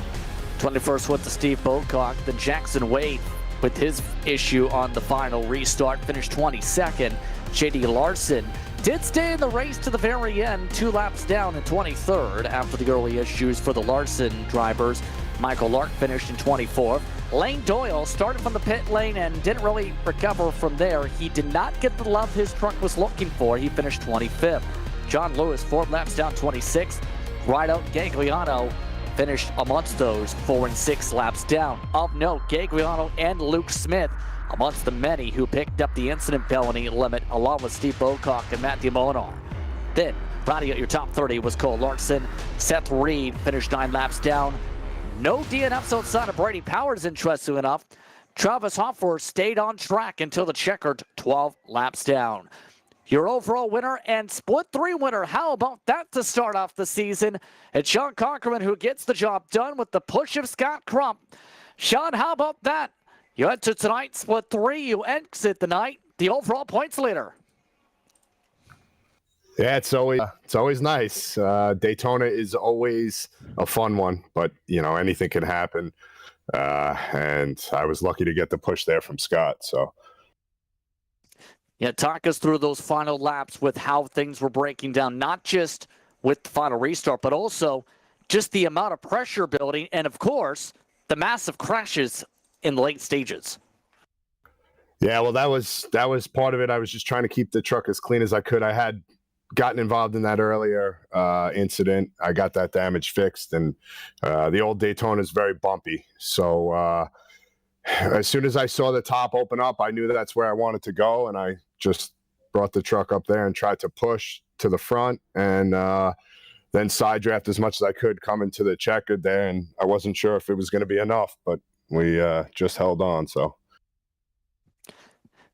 21st went to Steve Bocock. Then Jackson Wade with his issue on the final restart finished 22nd. JD Larson did stay in the race to the very end, 2 laps down in 23rd after the early issues for the Larson drivers. Michael Lark finished in 24th. Lane Doyle started from the pit lane and didn't really recover from there. He did not get the love his truck was looking for. He finished 25th. John Lewis 4 laps down 26. Rideout Gagliano finished amongst those 4 and 6 laps down. Of note, Gagliano and Luke Smith amongst the many who picked up the incident penalty limit along with Steve Bocock and Matthew Monar. Then, rounding out your top 30 was Cole Larson. Seth Reed finished 9 laps down. No DNFs outside of Brady Powers, interesting enough. Travis Hoffer stayed on track until the checkered 12 laps down. Your overall winner and split 3 winner, how about that to start off the season? It's Sean Conkerman who gets the job done with the push of Scott Crump. Sean, how about that? You enter tonight, split 3, you exit the night, the overall points leader. Yeah, it's always nice. Daytona is always a fun one, but anything can happen. And I was lucky to get the push there from Scott. So, yeah, talk us through those final laps with how things were breaking down, not just with the final restart, but also just the amount of pressure building, and of course, the massive crashes in the late stages. Yeah, well, that was part of it. I was just trying to keep the truck as clean as I could. I had gotten involved in that earlier incident. I got that damage fixed, and the old Daytona is very bumpy. So as soon as I saw the top open up, I knew that's where I wanted to go, and I just brought the truck up there and tried to push to the front, and then side draft as much as I could coming to the checkered there, and I wasn't sure if it was going to be enough, but we just held on.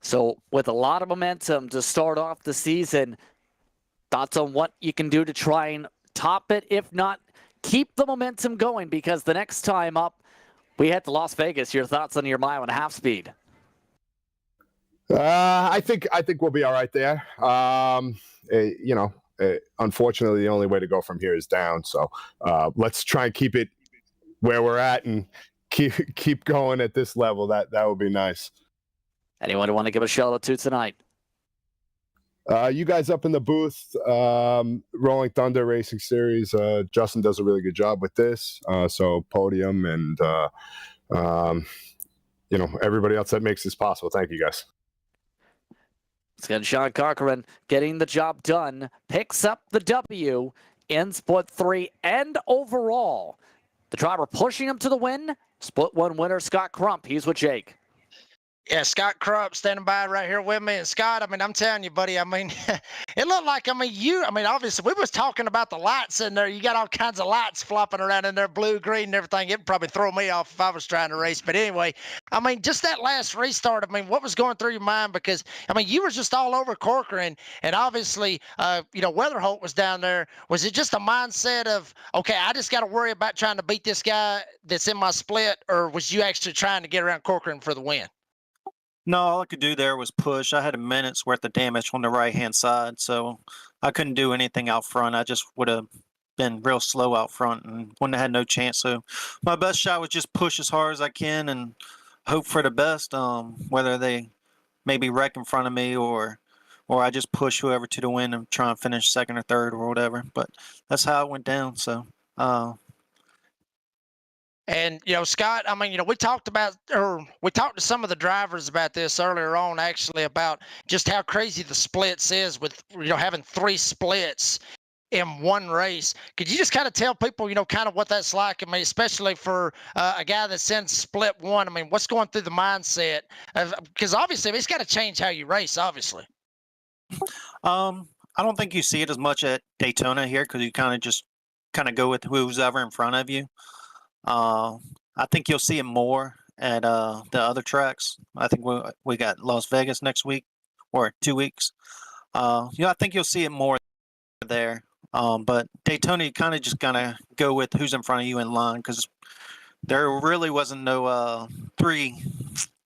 So with a lot of momentum to start off the season, thoughts on what you can do to try and top it, if not keep the momentum going, because the next time up, we head to Las Vegas. Your thoughts on your 1.5 mile speed? I think we'll be all right there. Unfortunately, the only way to go from here is down. So let's try and keep it where we're at and keep going at this level. That would be nice. Anyone want to give a shout out to tonight? You guys up in the booth, Rolling Thunder Racing Series. Justin does a really good job with this. So podium and everybody else that makes this possible. Thank you, guys. It's Sean Conkerman getting the job done, picks up the W in split 3 and overall. The driver pushing him to the win. Split 1 winner, Scott Crump. He's with Jake. Yeah, Scott Crump standing by right here with me. And Scott, I'm telling you, buddy, it looked like, obviously we was talking about the lights in there. You got all kinds of lights flopping around in there, blue, green, and everything. It'd probably throw me off if I was trying to race. But anyway, just that last restart, what was going through your mind? Because, you were just all over Corcoran, and obviously, Weatherholt was down there. Was it just a mindset of, okay, I just got to worry about trying to beat this guy that's in my split, or was you actually trying to get around Corcoran for the win? No, all I could do there was push. I had a minute's worth of damage on the right-hand side, so I couldn't do anything out front. I just would have been real slow out front and wouldn't have had no chance. So my best shot was just push as hard as I can and hope for the best, whether they maybe wreck in front of me or I just push whoever to the win and try and finish second or third or whatever. But that's how it went down. So And, Scott, we talked to some of the drivers about this earlier on, actually, about just how crazy the splits is with, having 3 splits in one race. Could you just kind of tell people, kind of what that's like? Especially for a guy that's in split 1, what's going through the mindset of, because obviously it's got to change how you race, obviously. I don't think you see it as much at Daytona here because you kind of go with who's ever in front of you. I think you'll see it more at the other tracks. I think we got Las Vegas next week or 2 weeks. I think you'll see it more there. But Daytona, you kind of just go with who's in front of you in line because there really wasn't no three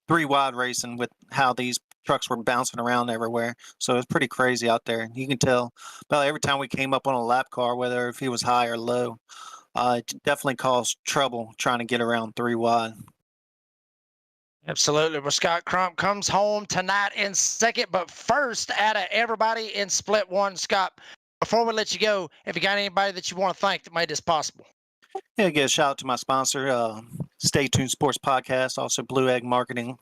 wide racing with how these trucks were bouncing around everywhere. So it was pretty crazy out there. You can tell about every time we came up on a lap car, whether if he was high or low. It definitely caused trouble trying to get around 3 wide. Absolutely. Well, Scott Crump comes home tonight in second, but first, out of everybody in split 1, Scott, before we let you go, have you got anybody that you want to thank that made this possible? Yeah, give a shout out to my sponsor, Stay Tuned Sports Podcast, also Blue Egg Marketing.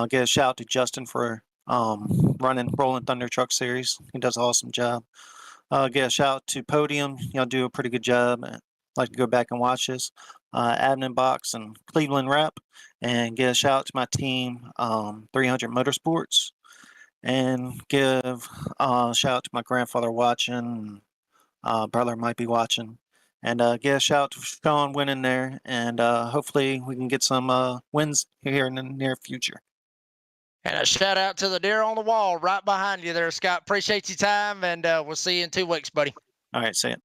Give a shout out to Justin for running Rolling Thunder Truck Series. He does an awesome job. Get a shout out to Podium. Y'all do a pretty good job. I'd like to go back and watch this. Admin Box and Cleveland Rep. And get a shout out to my team, 300 Motorsports. And give a shout out to my grandfather watching. Brother might be watching. And get a shout out to Sean winning there. And hopefully we can get some wins here in the near future. And a shout out to the deer on the wall right behind you there, Scott. Appreciate your time, and we'll see you in 2 weeks, buddy. All right, see it.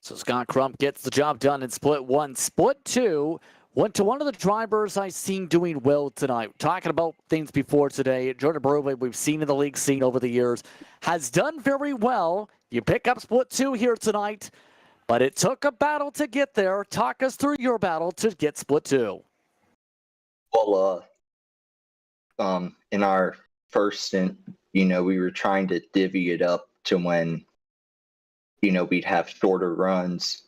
So Scott Crump gets the job done in split 1. Split 2 went to one of the drivers I've seen doing well tonight. Talking about things before today, Jordan Berube, we've seen in the league scene over the years, has done very well. You pick up split 2 here tonight, but it took a battle to get there. Talk us through your battle to get split 2. Well, in our first stint, we were trying to divvy it up to when, we'd have shorter runs.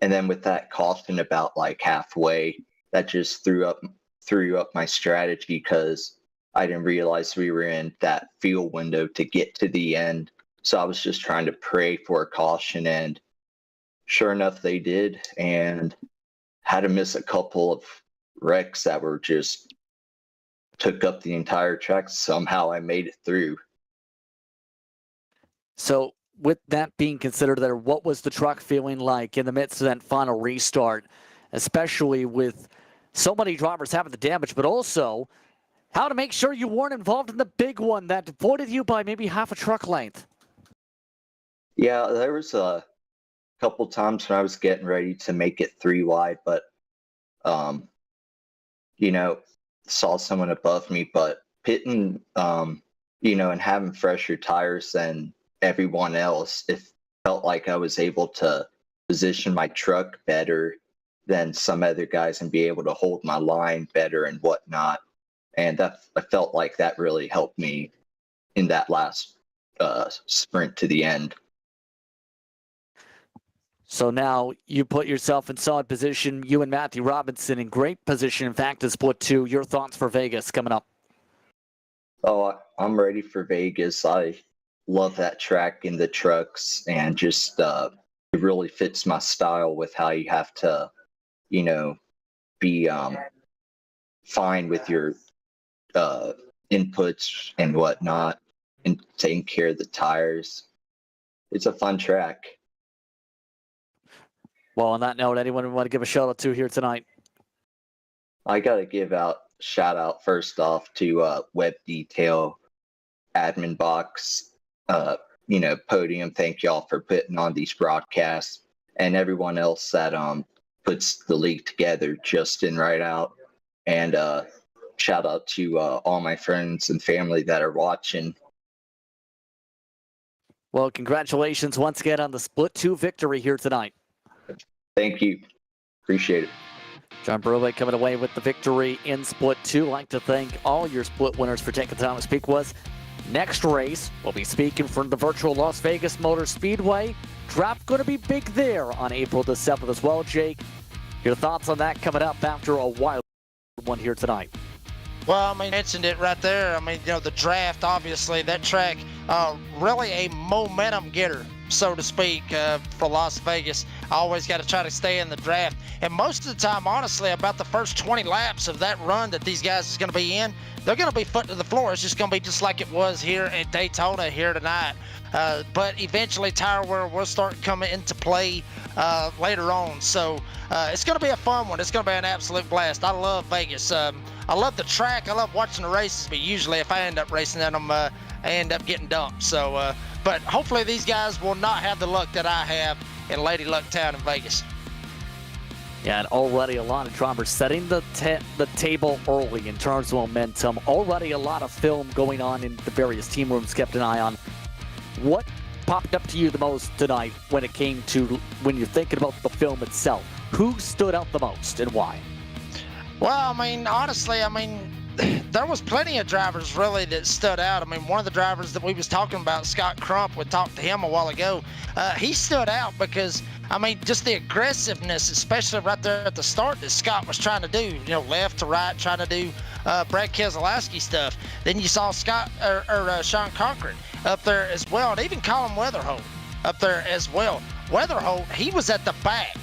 And then with that caution about like halfway, that just threw up my strategy because I didn't realize we were in that field window to get to the end. So I was just trying to pray for a caution, and sure enough, they did, and had to miss a couple of wrecks that were just took up the entire track. Somehow I made it through. So with that being considered there, what was the truck feeling like in the midst of that final restart, especially with so many drivers having the damage, but also how to make sure you weren't involved in the big one that avoided you by maybe half a truck length? Yeah, there was a couple times when I was getting ready to make it 3 wide, but saw someone above me, but pitting, and having fresher tires than everyone else, it felt like I was able to position my truck better than some other guys and be able to hold my line better and whatnot. And I felt like that really helped me in that last sprint to the end. So now you put yourself in solid position. You and Matthew Robinson in great position. In fact, in split 2, your thoughts for Vegas coming up? Oh, I'm ready for Vegas. I love that track in the trucks, and just it really fits my style with how you have to, be fine with your inputs and whatnot, and taking care of the tires. It's a fun track. Well, on that note, anyone we want to give a shout out to here tonight? I got to give shout out first off to Web Detail, Admin Box, Podium. Thank y'all for putting on these broadcasts, and everyone else that puts the league together, Justin right out. And shout out to all my friends and family that are watching. Well, congratulations once again on the split 2 victory here tonight. Thank you. Appreciate it. John Berube coming away with the victory in split 2. I'd like to thank all your split winners for taking the time to speak with us. Next race, we'll be speaking from the virtual Las Vegas Motor Speedway. Draft going to be big there on April the 7th as well, Jake. Your thoughts on that coming up after a wild one here tonight? Well, mentioned it right there. The draft, obviously, that track, really a momentum getter, so to speak, for Las Vegas. I always got to try to stay in the draft. And most of the time, honestly, about the first 20 laps of that run that these guys is going to be in, they're going to be foot to the floor. It's just going to be just like it was here at Daytona here tonight. But eventually, tire wear will start coming into play later on. So it's going to be a fun one. It's going to be an absolute blast. I love Vegas. I love the track. I love watching the races. But usually, if I end up racing in them, I end up getting dumped. So, but hopefully, these guys will not have the luck that I have in Lady Luck Town in Vegas. Yeah, and already a lot of drivers setting the table early in terms of momentum. Already a lot of film going on in the various team rooms kept an eye on. What popped up to you the most tonight when it came to when you're thinking about the film itself? Who stood out the most and why? Well, honestly, there was plenty of drivers really that stood out. One of the drivers that we was talking about, Scott Crump, we talked to him a while ago. He stood out because, just the aggressiveness, especially right there at the start that Scott was trying to do, left to right, trying to do Brad Keselowski stuff. Then you saw Sean Cochran. up there as well, and even Colin Weatherholt up there as well. Weatherholt, he was at the back.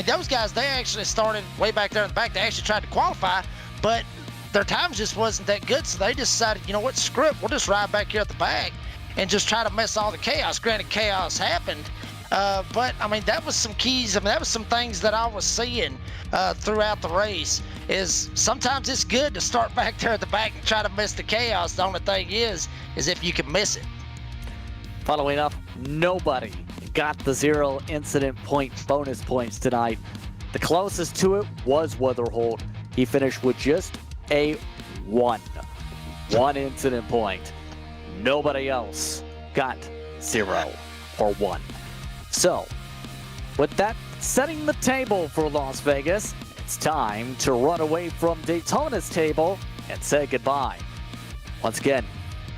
Those guys, they actually started way back there in the back. They actually tried to qualify, but their times just wasn't that good, so they decided, you know what, screw it, we'll just ride back here at the back and just try to mess all the chaos. Granted, chaos happened, but that was some keys. That was some things that I was seeing throughout the race. Is sometimes it's good to start back there at the back and try to miss the chaos. The only thing is if you can miss it. Following up, nobody got the 0 incident point bonus points tonight. The closest to it was Weatherholt. He finished with just a 1 incident point. Nobody else got 0 or 1. So, with that setting the table for Las Vegas, it's time to run away from Daytona's table and say goodbye. Once again,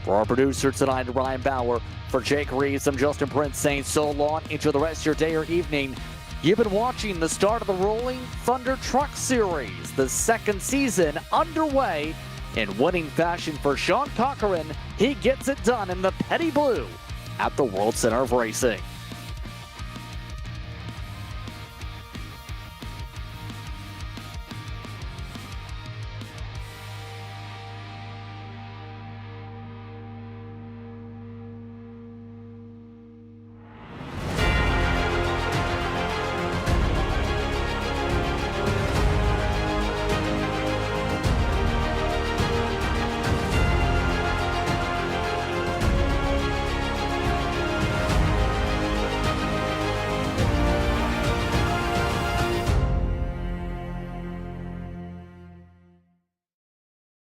for our producer tonight, Ryan Bauer, for Jake Reeves, I'm Justin Prince saying so long. Enjoy the rest of your day or evening. You've been watching the start of the Rolling Thunder Truck Series, the second season underway in winning fashion for Sean Cochran. He gets it done in the Petty Blue at the World Center of Racing.